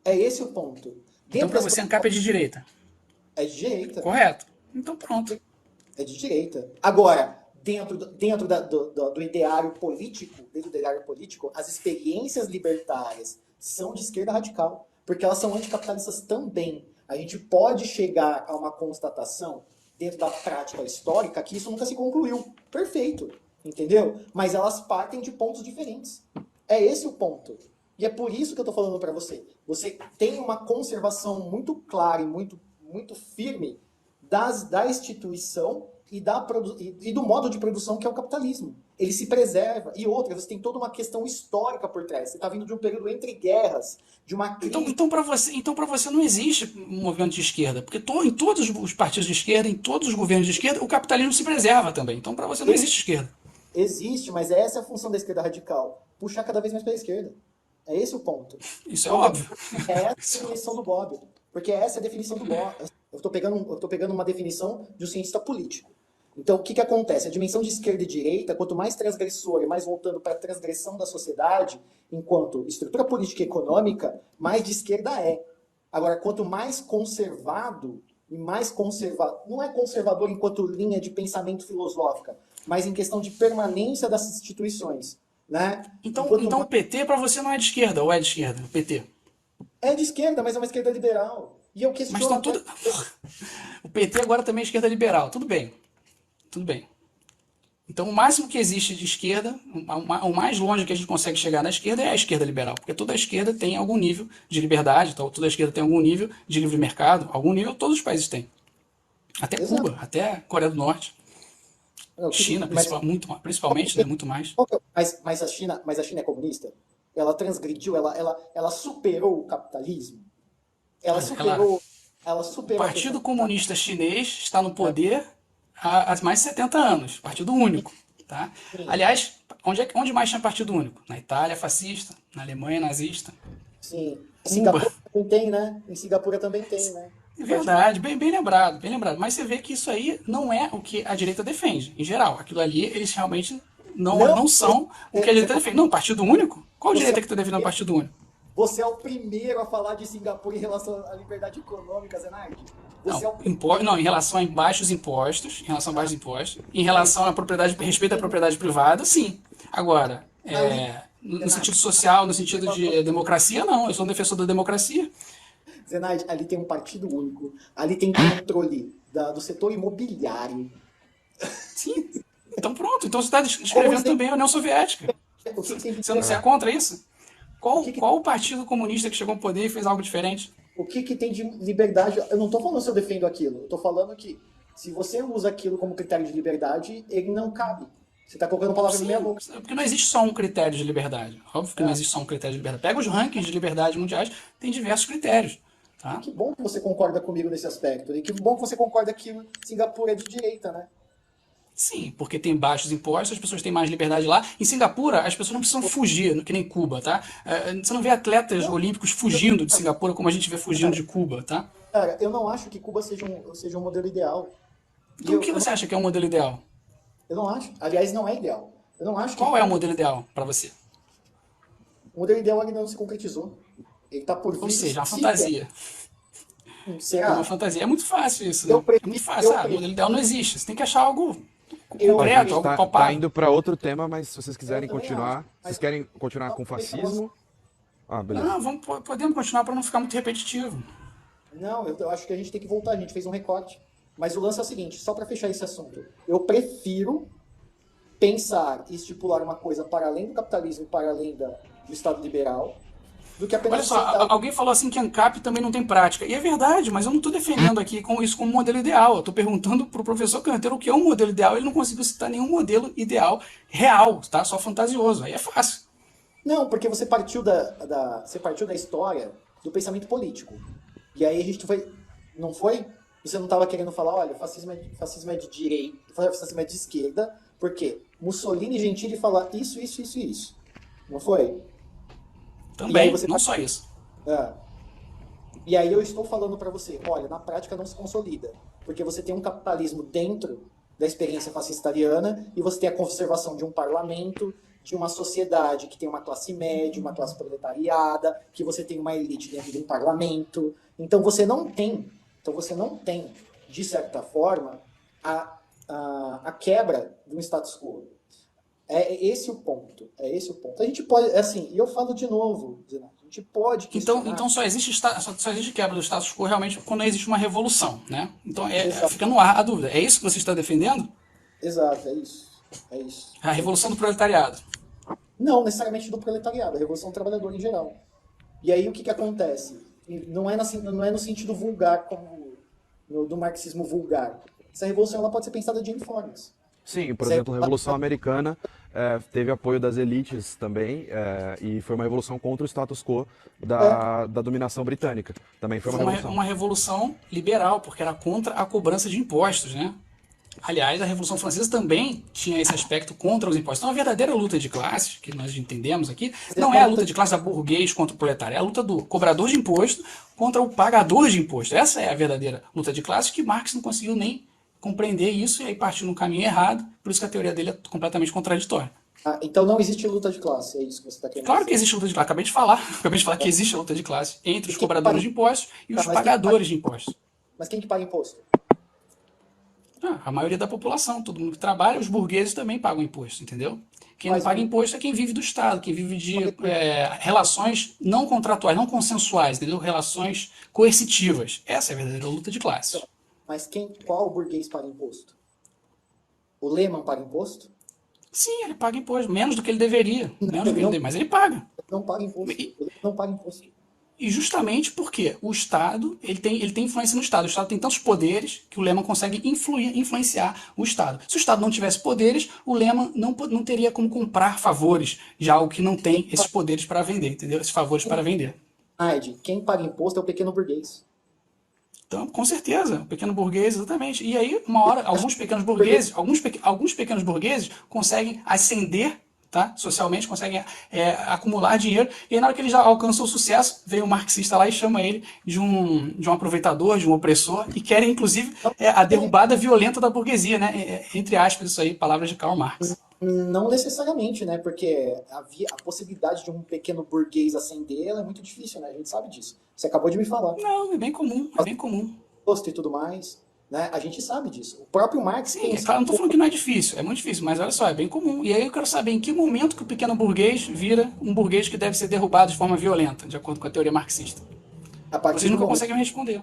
É esse o ponto. Então, Dentro para das você, ANCAP é de direita. é de direita. Correto? Então, pronto. É de direita. Agora, do ideário político, as experiências libertárias são de esquerda radical, porque elas são anticapitalistas também. A gente pode chegar a uma constatação, dentro da prática histórica, que isso nunca se concluiu. Perfeito. Entendeu? Mas elas partem de pontos diferentes. É esse o ponto. E é por isso que eu estou falando para você. Você tem uma conservação muito clara e muito firme da instituição e do modo de produção que é o capitalismo. Ele se preserva. E outra, você tem toda uma questão histórica por trás. Você está vindo de um período entre guerras, de uma Então, crise. para você não existe um movimento de esquerda, porque em todos os partidos de esquerda, em todos os governos de esquerda, o capitalismo se preserva também. Então, para você não existe esquerda. Existe, mas essa é a função da esquerda radical. Puxar cada vez mais para a esquerda. É esse o ponto. Isso é óbvio. É essa a definição do Bob. Porque essa é a definição do Bob. Eu estou pegando uma definição de um cientista político. Então, o que, que acontece? A dimensão de esquerda e direita, quanto mais transgressor e mais voltando para a transgressão da sociedade, enquanto estrutura política e econômica, mais de esquerda é. Agora, quanto mais conservado e mais conservador, não é conservador enquanto linha de pensamento filosófica, mas em questão de permanência das instituições. Né? Então o PT para você não é de esquerda, ou é de esquerda? O PT. É de esquerda, mas é uma esquerda liberal. E eu Mas estão questiono. tudo. O PT agora também é esquerda liberal. Tudo bem. Tudo bem. Então o máximo que existe de esquerda, o mais longe que a gente consegue chegar na esquerda é a esquerda liberal. Porque toda a esquerda tem algum nível de liberdade, então, toda a esquerda tem algum nível de livre mercado, algum nível todos os países têm. Até Exato. Cuba, até Coreia do Norte. China, principalmente, né, muito mais. Mas a China é comunista? Ela transgrediu, ela superou o capitalismo? Ela superou. O Partido Comunista Chinês está no poder há mais de 70 anos. Partido único. Tá? Aliás, onde mais tinha partido único? Na Itália, fascista. Na Alemanha, nazista. Sim. Em Singapura também tem, né? Em Singapura também tem, né? É verdade, bem lembrado, bem lembrado. Mas você vê que isso aí não é o que a direita defende, em geral. Aquilo ali, eles realmente não são o que a direita defende. Não, partido único? Qual direita que está defendendo partido único? Você é o primeiro a falar de Singapura em relação à liberdade econômica, Zenaide. Não, em relação a baixos impostos, em relação à propriedade, respeito à propriedade privada, sim. Agora, no sentido social, no sentido de democracia, não. Eu sou um defensor da democracia. Zenaide, ali tem um partido único, ali tem controle do setor imobiliário. Sim. Então pronto, então você está descrevendo também a União Soviética. Você é contra isso? Qual o partido comunista que chegou ao poder e fez algo diferente? O que tem de liberdade? Eu não estou falando se eu defendo aquilo, eu estou falando que se você usa aquilo como critério de liberdade, ele não cabe. Você está colocando palavras na minha boca. Porque não existe só um critério de liberdade. Óbvio que não existe só um critério de liberdade. Pega os rankings de liberdade mundiais, tem diversos critérios. Tá? E que bom que você concorda comigo nesse aspecto. E que bom que você concorda que Singapura é de direita, né? Sim, porque tem baixos impostos, as pessoas têm mais liberdade lá. Em Singapura, as pessoas não precisam fugir, que nem Cuba, tá? Você não vê atletas olímpicos fugindo de Singapura como a gente vê fugindo de Cuba, tá? Cara, eu não acho que Cuba seja um modelo ideal. Então o que você acha que é um modelo ideal? Eu não acho. Aliás, não é ideal. Eu não acho que... Qual é o modelo ideal para você? O modelo ideal ainda não se concretizou. Ele tá por vir. Ou seja, uma fantasia. É uma Será? fantasia. É muito fácil isso, Eu né? É prefiro, muito fácil. eu Ah, o prefiro, modelo ideal não existe. Você tem que achar algo eu Ó, concreto, gente, algo tá palpável. indo para outro tema, mas se vocês eu quiserem também continuar, acho. vocês Mas querem continuar só com para fechar o assunto. fascismo? Ah, beleza. Não, podemos continuar para não ficar muito repetitivo. Não, eu acho que a gente tem que voltar, a gente fez um recorte. Mas o lance é o seguinte, só para fechar esse assunto, eu prefiro pensar e estipular uma coisa para além do capitalismo, para além do Estado liberal, do que Olha apenas só, aceitar. alguém falou assim que ANCAP também não tem prática. E é verdade, mas eu não estou defendendo aqui com isso como modelo ideal. Eu estou perguntando para o professor Canteiro o que é um modelo ideal. Ele não conseguiu citar nenhum modelo ideal real, tá? Só fantasioso. Aí é fácil. Não, porque você partiu da história do pensamento político. E aí a gente foi. Não foi? Você não estava querendo falar, olha, fascismo é de direita, fascismo é de esquerda, por quê? Mussolini e Gentili falam isso, isso, isso e isso. Não foi? E aí Também, você. não só isso. Ah, e aí eu estou falando para você, olha, na prática não se consolida, porque você tem um capitalismo dentro da experiência fascistariana e você tem a conservação de um parlamento, de uma sociedade que tem uma classe média, uma classe proletariada, que você tem uma elite dentro de um parlamento. Então você não tem, de certa forma, a quebra do status quo. É esse o ponto. É esse o ponto. A gente pode, assim, e eu falo de novo, Zina, a gente pode questionar. Então só existe quebra do status quo realmente quando existe uma revolução, né? Então Exato, fica no ar a dúvida. É isso que você está defendendo? exato, é isso. É isso. A É revolução isso. do proletariado. Não necessariamente do proletariado, a revolução do trabalhador em geral. E aí o que acontece? Não é no sentido vulgar, como do marxismo vulgar. Essa revolução ela pode ser pensada de N formas. Sim, por Essa exemplo, a revolução, Revolução Americana teve apoio das elites também, e foi uma revolução contra o status quo da dominação britânica. Também foi uma Foi revolução. uma revolução liberal, porque era contra a cobrança de impostos, né? Aliás, a Revolução Francesa também tinha esse aspecto contra os impostos. Então, a verdadeira luta de classes, que nós entendemos aqui, não é a luta de classe da burguês contra o proletário, é a luta do cobrador de imposto contra o pagador de imposto. Essa é a verdadeira luta de classes que Marx não conseguiu nem compreender isso e aí partiu no caminho errado, por isso que a teoria dele é completamente contraditória. então não existe luta de classe, é isso que você está querendo Claro que dizer. existe luta de classe, acabei de falar que existe a luta de classe entre E os quem que cobradores paga, de impostos e tá, os pagadores de impostos. mas quem que paga imposto? A maioria da população, todo mundo que trabalha, os burgueses também pagam imposto, entendeu? Quem não Mas, paga imposto é quem vive do Estado, quem vive de relações não contratuais, não consensuais, entendeu? Relações coercitivas. Essa é a verdadeira luta de classe. qual burguês paga imposto? O Lehman paga imposto? Sim, ele paga imposto, menos do que ele deveria, Não, menos do que ele deveria, mas ele paga. ele não paga imposto. E, O Lehman não paga imposto. e justamente porque o Estado ele tem influência no Estado. O Estado tem tantos poderes que o Lehman consegue influenciar o Estado. Se o Estado não tivesse poderes, o Lehman não teria como comprar favores de algo que não tem esses poderes para vender, entendeu? Esses favores para vender. Quem paga imposto é o pequeno burguês. Então, com certeza, o pequeno burguês, exatamente. E aí, uma hora, Burguês. alguns pequenos burgueses conseguem ascender, tá? Socialmente, conseguem acumular dinheiro. E aí, na hora que ele já alcançou o sucesso, vem o marxista lá e chama ele de um aproveitador, de um opressor, e querem, inclusive, a derrubada violenta da burguesia, né? Entre aspas, isso aí, palavras de Karl Marx. Não necessariamente, né? Porque a possibilidade de um pequeno burguês ascender ela é muito difícil, né? A gente sabe disso. Você acabou de me falar. Não, é bem comum, é bem comum. Imposto e tudo mais, né? A gente sabe disso. O próprio Marx Sim, é pensa. claro, não estou falando que não é difícil, é muito difícil, mas olha só, é bem comum. E aí eu quero saber em que momento que o pequeno burguês vira um burguês que deve ser derrubado de forma violenta, de acordo com a teoria marxista. A partir Vocês do nunca momento, conseguem me responder.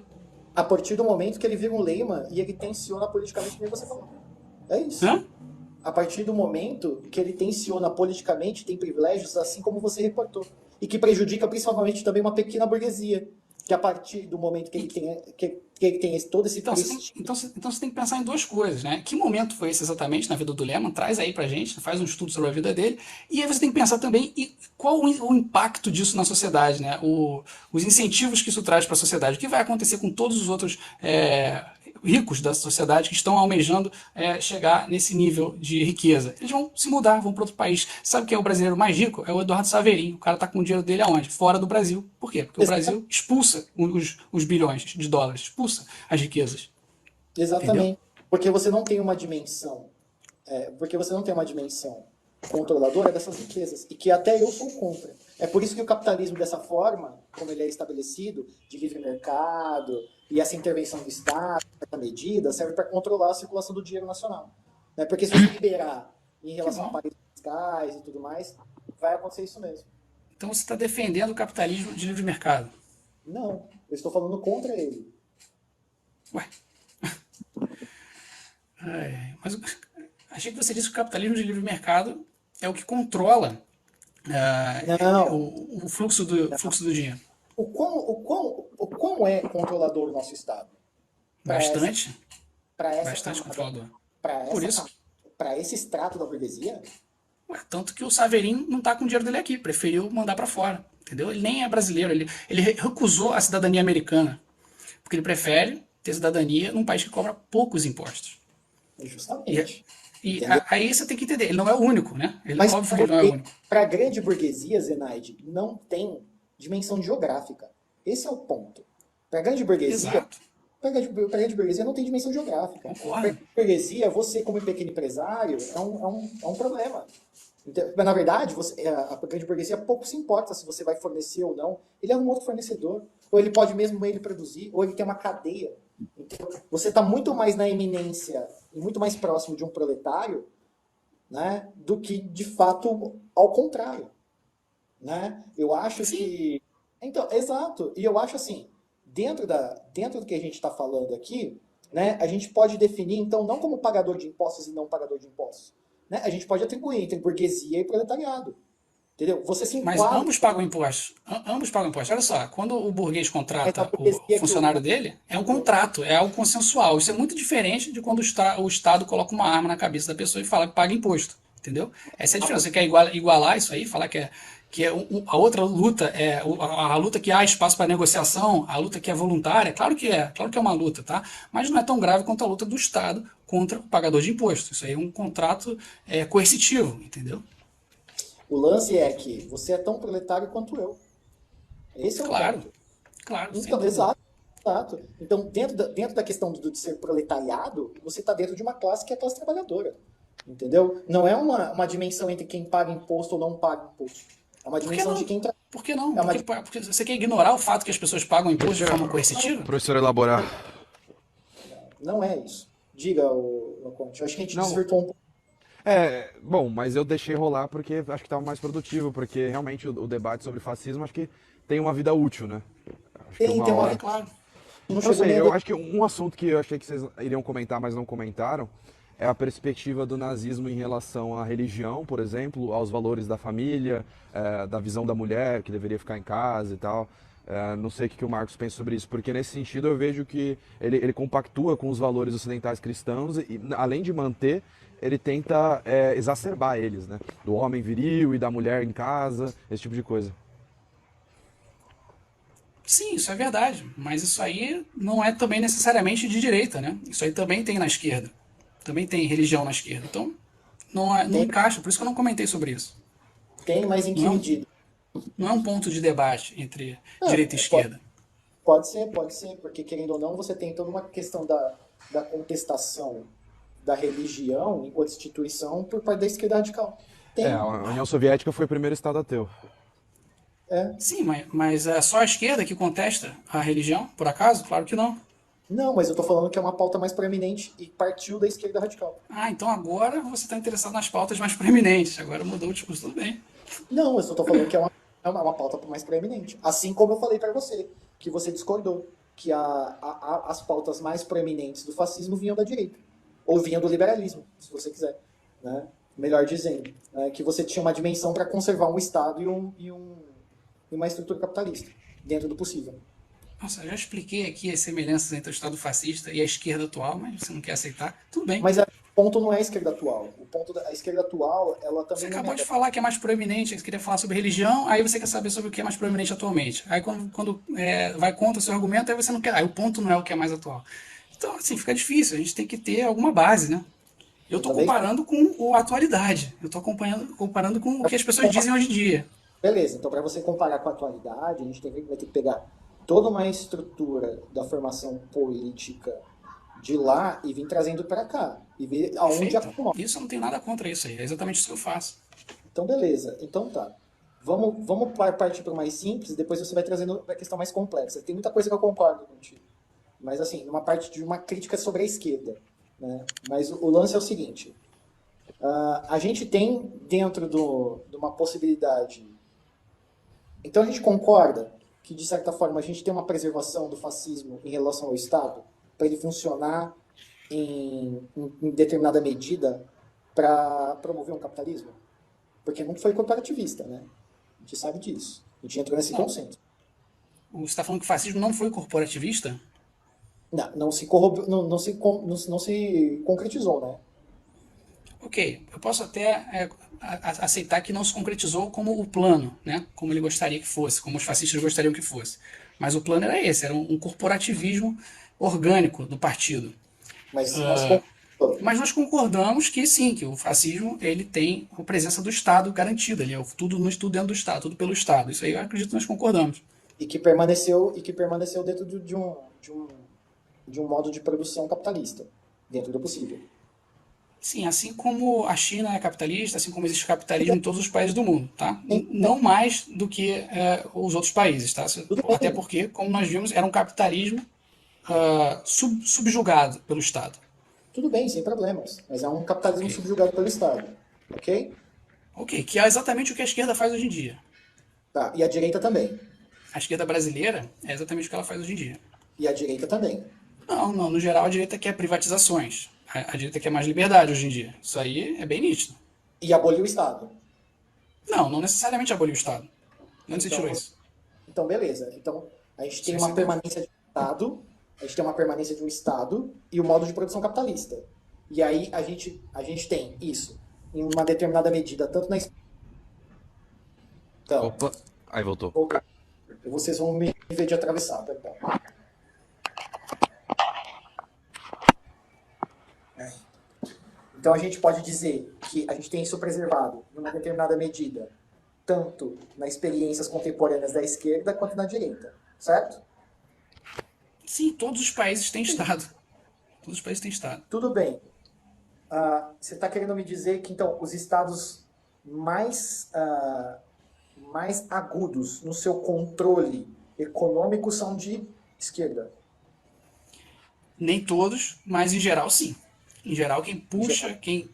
a partir do momento que ele vira um Lehman e ele tensiona politicamente, como você falou. É isso. Hã? A partir do momento que ele tensiona politicamente, tem privilégios, assim como você reportou. E que prejudica principalmente também uma pequena burguesia. Que a partir do momento que ele tem todo esse Então prestígio. então você tem que pensar em duas coisas, né? Que momento foi esse exatamente na vida do Lehman? Traz aí pra gente, faz um estudo sobre a vida dele. E aí você tem que pensar também qual o impacto disso na sociedade, né? Os incentivos que isso traz para a sociedade. O que vai acontecer com todos os outros ricos da sociedade que estão almejando chegar nesse nível de riqueza? Eles vão se mudar, vão para outro país. Sabe quem é o brasileiro mais rico? É o Eduardo Saverin. O cara tá com o dinheiro dele aonde? Fora do Brasil. Por quê? Porque o Brasil expulsa os bilhões de dólares, expulsa as riquezas. Entendeu? Exatamente. Porque você não tem uma dimensão. Porque você não tem uma dimensão controladora dessas riquezas. E que até eu sou contra. É por isso que o capitalismo, dessa forma, como ele é estabelecido, de livre mercado, e essa intervenção do Estado, essa medida, serve para controlar a circulação do dinheiro nacional. Né? Porque se você liberar em Que relação a bom. países fiscais e tudo mais, vai acontecer isso mesmo. Então você está defendendo o capitalismo de livre mercado. Não, eu estou falando contra ele. Ué, mas achei que você disse que o capitalismo de livre mercado é o que controla Não, fluxo do dinheiro. o quão é controlador o nosso Estado? Para essa, Bastante, para essa bastante camada, controlador. para Por essa, isso, cam- para esse extrato da burguesia? ué, tanto que o Saverin não está com o dinheiro dele aqui, preferiu mandar para fora. Entendeu? Ele nem é brasileiro, ele recusou a cidadania americana, porque ele prefere ter cidadania num país que cobra poucos impostos. E, Justamente. e Entendeu? aí você tem que entender, ele não é o único, né? Mas Óbvio que ele não é o porque único. para a grande burguesia, Zenaide, não tem dimensão geográfica. Esse é o ponto. Para a grande burguesia, Exato, pra grande burguesia não tem dimensão geográfica. Para a concordo. grande burguesia, você, como pequeno empresário, é um problema. Então, mas, na verdade, a grande burguesia pouco se importa se você vai fornecer ou não. Ele é um outro fornecedor. Ou ele pode mesmo ele produzir, ou ele tem uma cadeia. Então, você está muito mais na eminência e muito mais próximo de um proletário, né, do que, de fato, ao contrário. Né? Eu acho Sim, que. Então, exato. E eu acho assim, dentro do que a gente está falando aqui, né, a gente pode definir, então, não como pagador de impostos e não pagador de impostos. Né? A gente pode atribuir entre burguesia e proletariado. Entendeu? Você se mas enquadra, ambos pagam impostos. Ambos pagam impostos. Olha só, quando o burguês mas a contrata o burguesia que funcionário dele, é um contrato, é algo consensual. Isso é muito diferente de quando o Estado coloca uma arma na cabeça da pessoa e fala que paga imposto. Entendeu? Essa é a diferença. Você quer igualar isso aí, falar que a outra luta é a luta que há espaço para negociação, a luta que é voluntária, claro que é uma luta, tá? Mas não é tão grave quanto a luta do Estado contra o pagador de imposto. Isso aí é um contrato coercitivo, entendeu? o lance é que você é tão proletário quanto eu. Esse é o Claro, ponto. claro, sem Então, dúvida. exato. Exato. Então, dentro da questão de ser proletariado, você está dentro de uma classe que é a classe trabalhadora. Entendeu? Não é uma dimensão entre quem paga imposto ou não paga imposto. É uma Por que dimensão de não? quem. Por que não? É uma, Porque você quer ignorar o fato que as pessoas pagam imposto de Deixa forma o coercitiva? professor elaborar. não é isso. Diga, o Conte. Eu acho que a gente Não, desvirtuou um pouco. bom, mas eu deixei rolar porque acho que estava mais produtivo, porque realmente o debate sobre fascismo acho que tem uma vida útil, né? Acho que uma Tem uma. É hora. claro. Não Eu não chegou sei, nem a. eu acho que um assunto que eu achei que vocês iriam comentar, mas não comentaram, é a perspectiva do nazismo em relação à religião, por exemplo, aos valores da família, da visão da mulher que deveria ficar em casa e tal. Não sei o que o Marcos pensa sobre isso, porque nesse sentido eu vejo que ele compactua com os valores ocidentais cristãos e, além de manter, ele tenta exacerbar eles, né? Do homem viril e da mulher em casa, esse tipo de coisa. Sim, isso é verdade. Mas isso aí não é também necessariamente de direita, né? Isso aí também tem na esquerda. Também tem religião na esquerda. Então, não Tem, encaixa. Por isso que eu não comentei sobre isso. mas em Não que é um, medida? não é um ponto de debate entre Não, direita e esquerda. pode ser, porque querendo ou não, você tem toda uma questão da contestação da religião enquanto instituição por parte da esquerda radical. A Tem. União Soviética foi o primeiro estado ateu. É. Sim, mas é só a esquerda que contesta a religião, por acaso? Claro que não. Não, mas eu tô falando que é uma pauta mais proeminente e partiu da esquerda radical. Ah, então agora você está interessado nas pautas mais proeminentes. Agora mudou o discurso, tudo bem. Não, eu só tô falando que é uma pauta mais proeminente. Assim como eu falei para você, que você discordou, que as pautas mais proeminentes do fascismo vinham da direita. Ou vinham do liberalismo, se você quiser. Né? Melhor dizendo. Né? Que você tinha uma dimensão para conservar um Estado e uma estrutura capitalista, dentro do possível. Nossa, eu já expliquei aqui as semelhanças entre o Estado fascista e a esquerda atual, mas você não quer aceitar? Tudo bem. Mas o ponto não é a esquerda atual. A esquerda atual, ela Você também não acabou de nega. falar que é mais proeminente, você queria falar sobre religião, aí você quer saber sobre o que é mais proeminente atualmente. Aí quando vai contra o seu argumento, aí você não quer. Aí o ponto não é o que é mais atual. Então, assim, fica difícil, a gente tem que ter alguma base, né? Eu Eu estou também. comparando com a atualidade, eu estou comparando com o que as pessoas dizem hoje em dia. Beleza, então para você comparar com a atualidade, a gente vai ter que pegar toda uma estrutura da formação política de lá e vir trazendo para cá. E ver aonde Perfeito. acomoda. Isso eu não tenho nada contra isso aí, é exatamente isso que eu faço. Então, beleza. Então tá. vamos partir para o mais simples, depois você vai trazendo a questão mais complexa. Tem muita coisa que eu concordo contigo. Mas, assim, numa parte de uma crítica sobre a esquerda, né? Mas o lance é o seguinte: a gente tem dentro de uma possibilidade. Então a gente concorda que, de certa forma, a gente tem uma preservação do fascismo em relação ao Estado, para ele funcionar em determinada medida para promover um capitalismo? Porque não foi corporativista, né? A gente sabe disso. A gente entrou nesse Não, consenso. você está falando que o fascismo não foi corporativista? Não se concretizou, né? Ok, eu posso até aceitar que não se concretizou como o plano, né? Como ele gostaria que fosse, como os fascistas gostariam que fosse. Mas o plano era esse, era um corporativismo orgânico do partido. Mas não se concretizou. Mas nós concordamos que sim, que o fascismo ele tem a presença do Estado garantida, ele é tudo dentro do Estado, tudo pelo Estado. Isso aí eu acredito que nós concordamos. E que permaneceu dentro de um modo de produção capitalista, dentro do possível. Sim, assim como a China é capitalista, assim como existe capitalismo em todos os países do mundo, tá? Então, Não mais do que os outros países, tá? tudo Até bem, porque, como nós vimos, era um capitalismo subjugado pelo Estado. tudo bem, sem problemas. Mas é um capitalismo Ok. subjugado pelo Estado, ok? Ok, que é exatamente o que a esquerda faz hoje em dia. Tá. E a direita também. A esquerda brasileira é exatamente o que ela faz hoje em dia. E a direita também. Não, não, no geral a direita quer privatizações. A direita quer mais liberdade hoje em dia. Isso aí é bem nítido. E aboliu o Estado. Não, não necessariamente aboliu o Estado. De onde você tirou Então, isso? então, beleza. Então, a gente Isso tem aí uma você deu. permanência de Estado, e o modo de produção capitalista. E aí a gente tem isso em uma determinada medida, tanto na. Então, Opa, aí voltou. vocês vão me ver de atravessar, perdão. Então a gente pode dizer que a gente tem isso preservado em uma determinada medida, tanto nas experiências contemporâneas da esquerda quanto na direita, certo? Sim, todos os países têm Estado. Todos os países têm Estado. Tudo bem. Você está querendo me dizer que então os estados mais agudos no seu controle econômico são de esquerda? Nem todos, mas em geral sim. Em geral, quem Em geral. puxa, quem.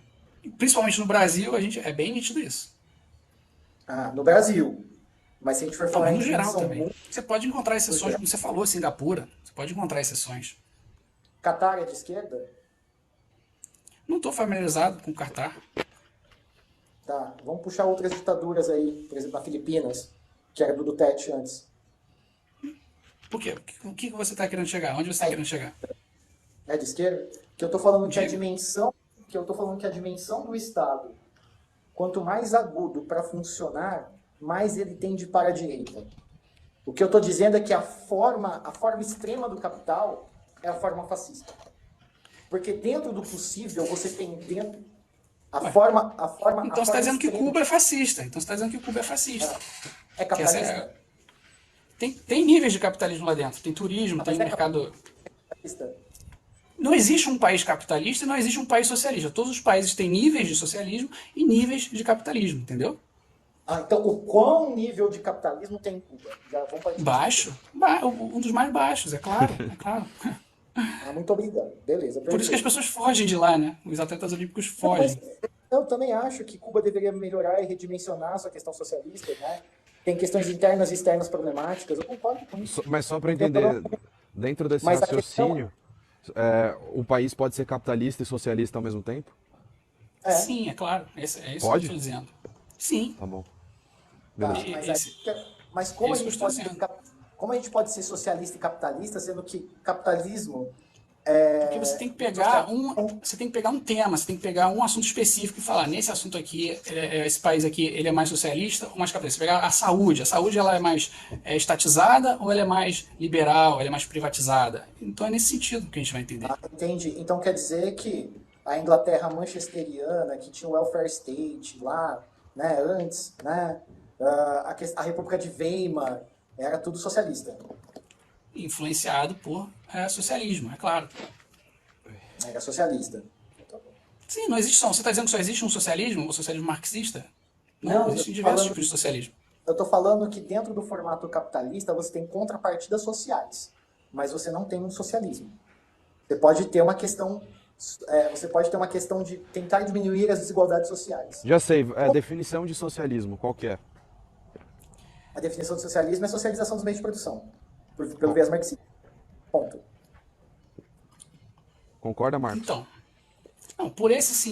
Principalmente no Brasil, a gente é bem nítido isso. No Brasil. Mas se a gente for Não, mas falar no em geral dimensão também. mundial, Você pode encontrar no exceções, geral. como você falou, Singapura. Você pode encontrar exceções. Catar é de esquerda? Não estou familiarizado com o Catar. Tá. Vamos puxar outras ditaduras aí, por exemplo, na Filipinas, que era do Duterte antes. Por quê? O que você está querendo chegar? Onde você está É, querendo chegar? é de esquerda? Que eu tô falando que a Diga. dimensão, que eu tô falando que a dimensão do Estado, quanto mais agudo para funcionar, mais ele tende para a direita. O que eu estou dizendo é que a forma extrema do capital é a forma fascista. Porque dentro do possível, você tem dentro a Ué, forma, a forma, a então você está forma dizendo que extrema Cuba é fascista. Então você está dizendo que Cuba é fascista. é Que essa capitalista, tem níveis de capitalismo lá dentro. Tem turismo, mas tem é mercado. capitalista. Não existe um país capitalista e não existe um país socialista. Todos os países têm níveis de socialismo e níveis de capitalismo, entendeu? Então, o qual nível de capitalismo tem em Cuba? Já vamos partir disso. Baixo, um dos mais baixos, é claro, é claro. Muito obrigado. Beleza, Por isso que as perfeito. pessoas fogem de lá, né? Os atletas olímpicos Não, mas fogem. eu também acho que Cuba deveria melhorar e redimensionar a sua questão socialista, né? Tem questões internas e externas problemáticas, eu concordo com isso. Mas só para Não tem problema. entender, dentro desse Mas a questão raciocínio, o país pode ser capitalista e socialista ao mesmo tempo? é, Sim, é claro. É isso que eu Pode? estou dizendo. Sim, Tá bom. tá, Beleza. mas, esse, mas é como a isso que eu gente estou pode ser, dizendo. como a gente pode ser socialista e capitalista, sendo que capitalismo Porque você tem que pegar você tem que pegar um tema, você tem que pegar um assunto específico e falar, nesse assunto aqui, esse país aqui, ele é mais socialista ou mais capitalista. Você pegar a saúde ela é mais estatizada ou ela é mais liberal, ela é mais privatizada. Então é nesse sentido que a gente vai entender. entende? Então quer dizer que a Inglaterra manchesteriana, que tinha o welfare state lá, né, antes, né, a República de Weimar, era tudo socialista, Influenciado por socialismo, é claro. era socialista. Sim, não existe só. Você está dizendo que só existe um socialismo, o socialismo marxista? Não, Não, eu existem tô diversos falando tipos de socialismo. eu tô falando que dentro do formato capitalista você tem contrapartidas sociais, mas você não tem um socialismo. Você pode ter uma questão, você pode ter uma questão de tentar diminuir as desigualdades sociais. Já sei, definição de socialismo, qual que é? A definição de socialismo é socialização dos meios de produção, pelo Co- viés marxista. Ponto. Concorda, Marcos? Então, não, por essas,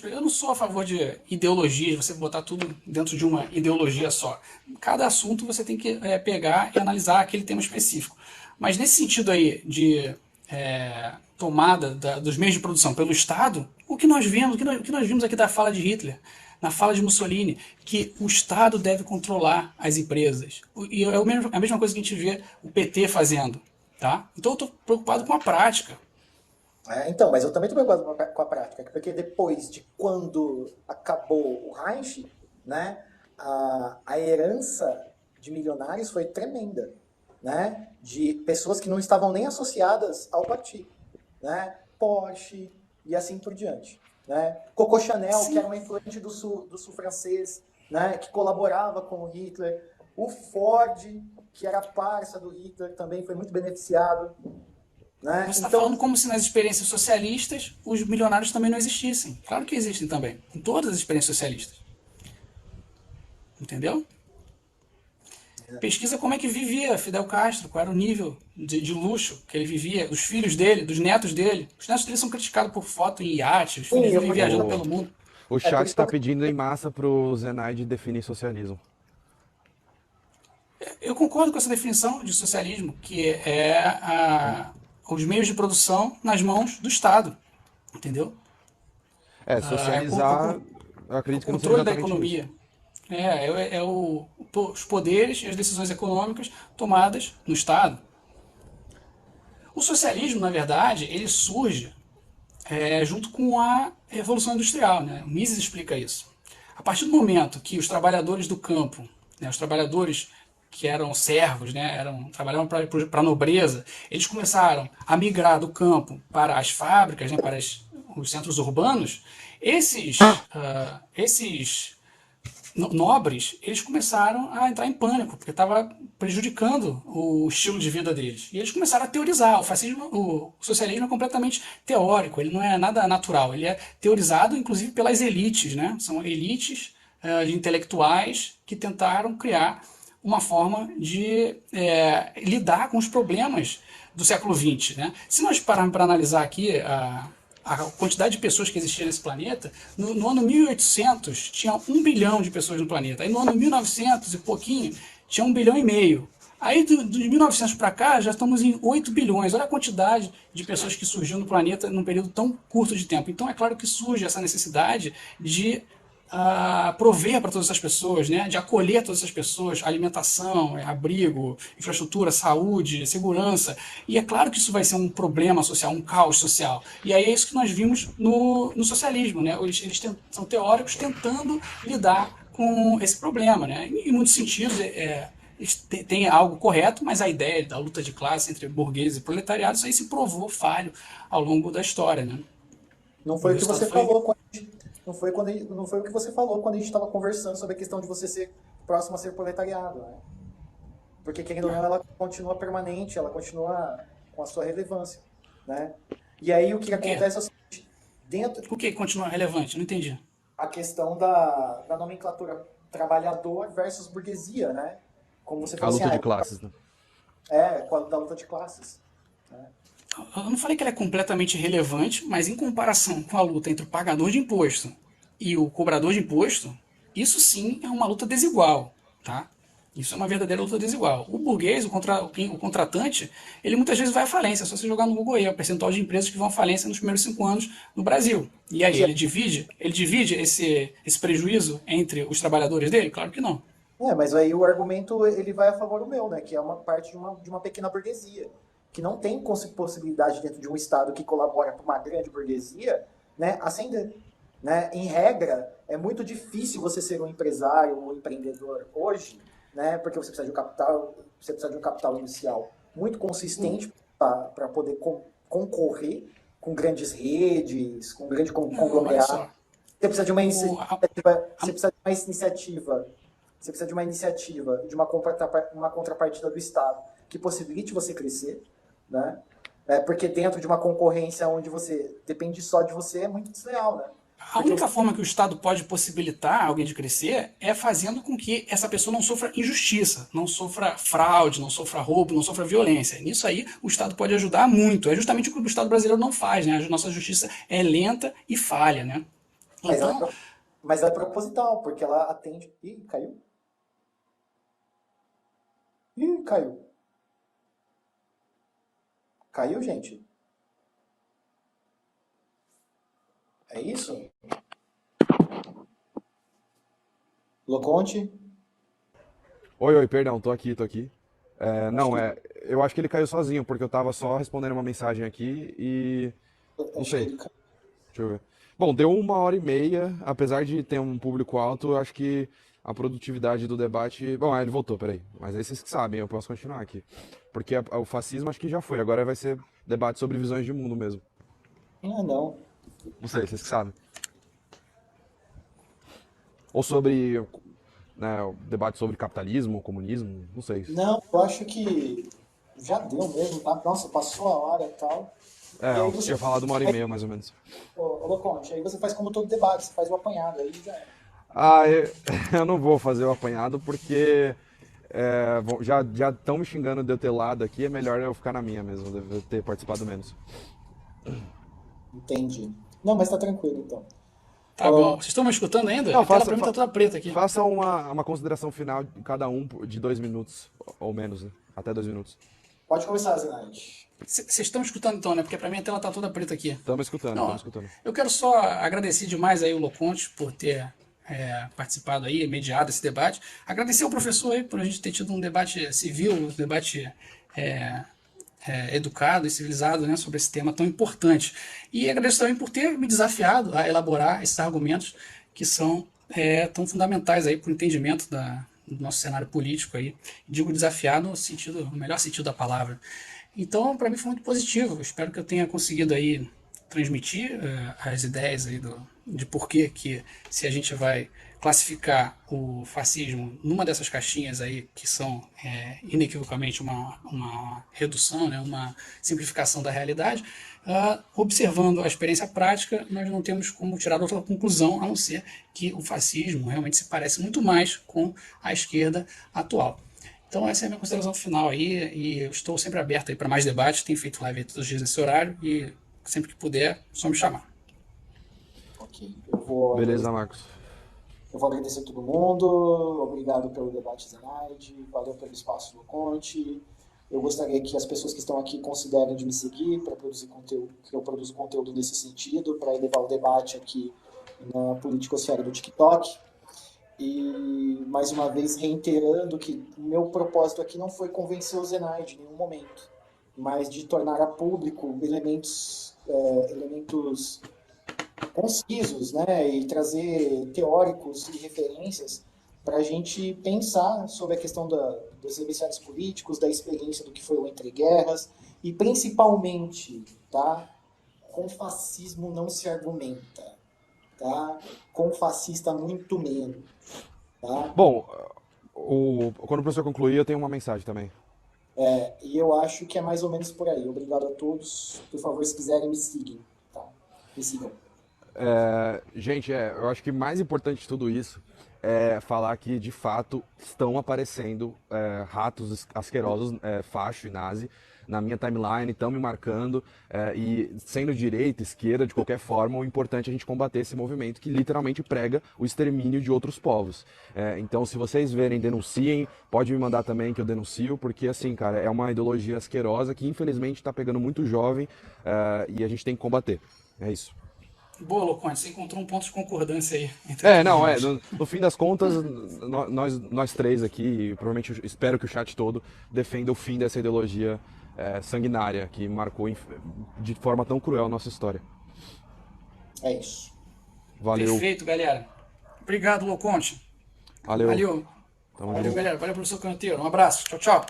eu não sou a favor de ideologias, você botar tudo dentro de uma ideologia só. Cada assunto você tem que pegar e analisar aquele tema específico. Mas nesse sentido aí de tomada dos meios de produção pelo Estado, o que nós vemos, o que nós vimos aqui da fala de Hitler, na fala de Mussolini, que o Estado deve controlar as empresas. E é a mesma coisa que a gente vê o PT fazendo. Tá? Então eu estou preocupado com a prática. Então, mas eu também estou preocupado com a prática, porque depois de quando acabou o Reich, né, a herança de milionários foi tremenda, né, de pessoas que não estavam nem associadas ao partido, né, Porsche e assim por diante, né, Coco Chanel, que Sim. era uma influente do sul francês, né, que colaborava com o Hitler, o Ford, que era parça do Hitler, também foi muito beneficiado, Você né, está então falando como se nas experiências socialistas os milionários também não existissem. Claro que existem também, em todas as experiências socialistas. Entendeu? Pesquisa como é que vivia Fidel Castro, qual era o nível de luxo que ele vivia, os filhos dele, dos netos dele. Os netos dele são criticados por foto em iate, os sim, filhos vivem viajando O, pelo mundo. o por chat isso que está pedindo em massa pro Zenaide definir socialismo. Eu concordo com essa definição de socialismo, que é os meios de produção nas mãos do Estado. Entendeu? Socializar, eu O acredito que não seja controle da exatamente isso. economia. Os poderes e as decisões econômicas tomadas no Estado. O socialismo, na verdade, ele surge junto com a Revolução Industrial. Né? O Mises explica isso. A partir do momento que os trabalhadores do campo, né, os trabalhadores que eram servos, né, trabalhavam para a nobreza, eles começaram a migrar do campo para as fábricas, né, para os centros urbanos. Esses nobres, eles começaram a entrar em pânico, porque estava prejudicando o estilo de vida deles. E eles começaram a teorizar. O socialismo é completamente teórico, ele não é nada natural. Ele é teorizado, inclusive, pelas elites, né? São elites de intelectuais que tentaram criar uma forma de lidar com os problemas do século XX. Né? Se nós pararmos para analisar aqui a quantidade de pessoas que existia nesse planeta, no ano 1800 tinha 1 bilhão de pessoas no planeta. Aí no ano 1900 e pouquinho tinha 1,5 bilhão. Aí de 1900 para cá já estamos em 8 bilhões. Olha a quantidade de pessoas que surgiu no planeta num período tão curto de tempo. Então é claro que surge essa necessidade de prover para todas essas pessoas, né? De acolher todas essas pessoas, alimentação, abrigo, infraestrutura, saúde, segurança. E é claro que isso vai ser um problema social, um caos social. E aí é isso que nós vimos no socialismo, né? Eles são teóricos tentando lidar com esse problema, né? Em muitos sentidos, tem algo correto, mas a ideia da luta de classe entre burgueses e proletariados aí se provou falho ao longo da história, né? não E o foi o que resultado você foi. falou não foi o que você falou quando a gente estava conversando sobre a questão de você ser próximo a ser proletariado, né? Porque querendo ou não, ela continua permanente, ela continua com a sua relevância, né? E aí o que O quê? acontece é o seguinte, dentro O que continua relevante? Não entendi. a questão da nomenclatura trabalhador versus burguesia, né? Como você A falou assim, luta de classes, né? da luta de classes, né? Eu não falei que ela é completamente irrelevante, mas em comparação com a luta entre o pagador de imposto e o cobrador de imposto, isso sim é uma luta desigual, tá? Isso é uma verdadeira luta desigual. O burguês, o contratante, ele muitas vezes vai à falência. É só você jogar no Google aí, o percentual de empresas que vão à falência nos primeiros 5 anos no Brasil. E aí, Que ele divide esse prejuízo entre os trabalhadores dele? Claro que não. mas aí o argumento ele vai a favor do meu, né? Que é uma parte de uma pequena burguesia, que não tem possibilidade dentro de um Estado que colabora para uma grande burguesia, né, ascender. Né? Em regra, é muito difícil você ser um empresário ou um empreendedor hoje, né? Porque você precisa de um capital inicial muito consistente para poder concorrer com grandes redes, com grande Não, olha conglomerado. só. Você precisa de uma O, a- iniciativa, você a- precisa de uma iniciativa você precisa de uma iniciativa, de uma contrapartida do Estado que possibilite você crescer, né? Porque dentro de uma concorrência onde você depende só de você é muito desleal, né? A Porque única forma que o Estado pode possibilitar alguém de crescer é fazendo com que essa pessoa não sofra injustiça, não sofra fraude, não sofra roubo, não sofra violência. Nisso aí o Estado pode ajudar muito. É justamente o que o Estado brasileiro não faz, né? A nossa justiça é lenta e falha, né? mas ela, Então, mas ela é proposital, porque ela atende. Ih, caiu? Ih, caiu. Caiu, gente? É isso? Loconte? Oi, oi, perdão, tô aqui, tô aqui. Acho Não, que, eu acho que ele caiu sozinho, porque eu tava só respondendo uma mensagem aqui e não acho que sei, ele caiu. deixa eu ver. Bom, deu 1 hora e meia, apesar de ter um público alto, eu acho que a produtividade do debate. Bom, ele voltou, peraí. Mas aí vocês que sabem, eu posso continuar aqui. Porque o fascismo acho que já foi, agora vai ser debate sobre visões de mundo mesmo. Ah, não. Não sei, vocês que sabem. Ou sobre, né, o debate sobre capitalismo, comunismo, não sei. Não, eu acho que já deu mesmo, tá? Nossa, passou a hora e tal. E aí Eu você. tinha falado 1 hora e meia, mais ou menos. Ô, Loconte, aí você faz como todo debate, você faz o apanhado, aí já era. Ah, eu não vou fazer o apanhado porque já estão me xingando de eu ter lado aqui, é melhor eu ficar na minha mesmo, devo ter participado menos. Entendi. Não, mas tá tranquilo então. tá bom. Ô, Vocês estão me escutando ainda? Não, A tela pra mim tá toda preta aqui. faça uma consideração final de cada um de 2 minutos, ou menos, né? Até 2 minutos. pode começar, Zenaide. Vocês estão me escutando então, né? Porque pra mim a tela tá toda preta aqui. Estamos escutando, Não, estamos escutando. eu quero só agradecer demais aí o Loconte por ter participado aí, mediado esse debate. Agradecer ao professor aí por a gente ter tido um debate civil, um debate é, educado e civilizado, né, sobre esse tema tão importante. E agradeço também por ter me desafiado a elaborar esses argumentos que são tão fundamentais aí para o entendimento do nosso cenário político aí. Digo desafiar no sentido, no melhor sentido da palavra. Então, para mim foi muito positivo. Eu espero que eu tenha conseguido aí transmitir as ideias aí de por que se a gente vai classificar o fascismo numa dessas caixinhas aí que são inequivocamente uma redução, né, uma simplificação da realidade, observando a experiência prática, nós não temos como tirar outra conclusão a não ser que o fascismo realmente se parece muito mais com a esquerda atual. Então essa é a minha consideração final aí, e eu estou sempre aberto aí para mais debates, tenho feito live aí todos os dias nesse horário, e sempre que puder, só me chamar. Ok. Eu vou Beleza, agradecer, Marcos. eu vou agradecer a todo mundo. Obrigado pelo debate, Zenaide. Valeu pelo espaço do Conte. Eu gostaria que as pessoas que estão aqui considerem de me seguir para produzir conteúdo, que eu produzo conteúdo nesse sentido, para elevar o debate aqui na politicosfera do TikTok. E, mais uma vez, reiterando que o meu propósito aqui não foi convencer o Zenaide em nenhum momento, mas de tornar a público elementos concisos, né, e trazer teóricos e referências para a gente pensar sobre a questão dos emissários políticos, da experiência do que foi o Entre Guerras, e principalmente, tá, com fascismo não se argumenta, tá, com fascista muito menos. Tá? Bom, quando o professor concluir, eu tenho uma mensagem também. E eu acho que é mais ou menos por aí. Obrigado a todos. Por favor, se quiserem, me sigam. Tá? Me sigam. Gente, eu acho que mais importante de tudo isso é falar que de fato estão aparecendo ratos asquerosos, facho e nazi, na minha timeline, estão me marcando, e sendo direita, esquerda, de qualquer forma, o importante é a gente combater esse movimento que literalmente prega o extermínio de outros povos. Então, se vocês verem, denunciem, pode me mandar também que eu denuncio, porque assim, cara, é uma ideologia asquerosa que infelizmente está pegando muito jovem, e a gente tem que combater. É isso. Boa, Loconte, você encontrou um ponto de concordância aí entre todos Não, nós. no fim das contas, nós três aqui, e provavelmente espero que o chat todo defenda o fim dessa ideologia sanguinária que marcou de forma tão cruel a nossa história. É isso. Valeu, Perfeito, galera. Obrigado, Loconte. valeu, Valeu. tamo Valeu, junto. galera. Valeu, professor Canteiro. Um abraço. Tchau, tchau.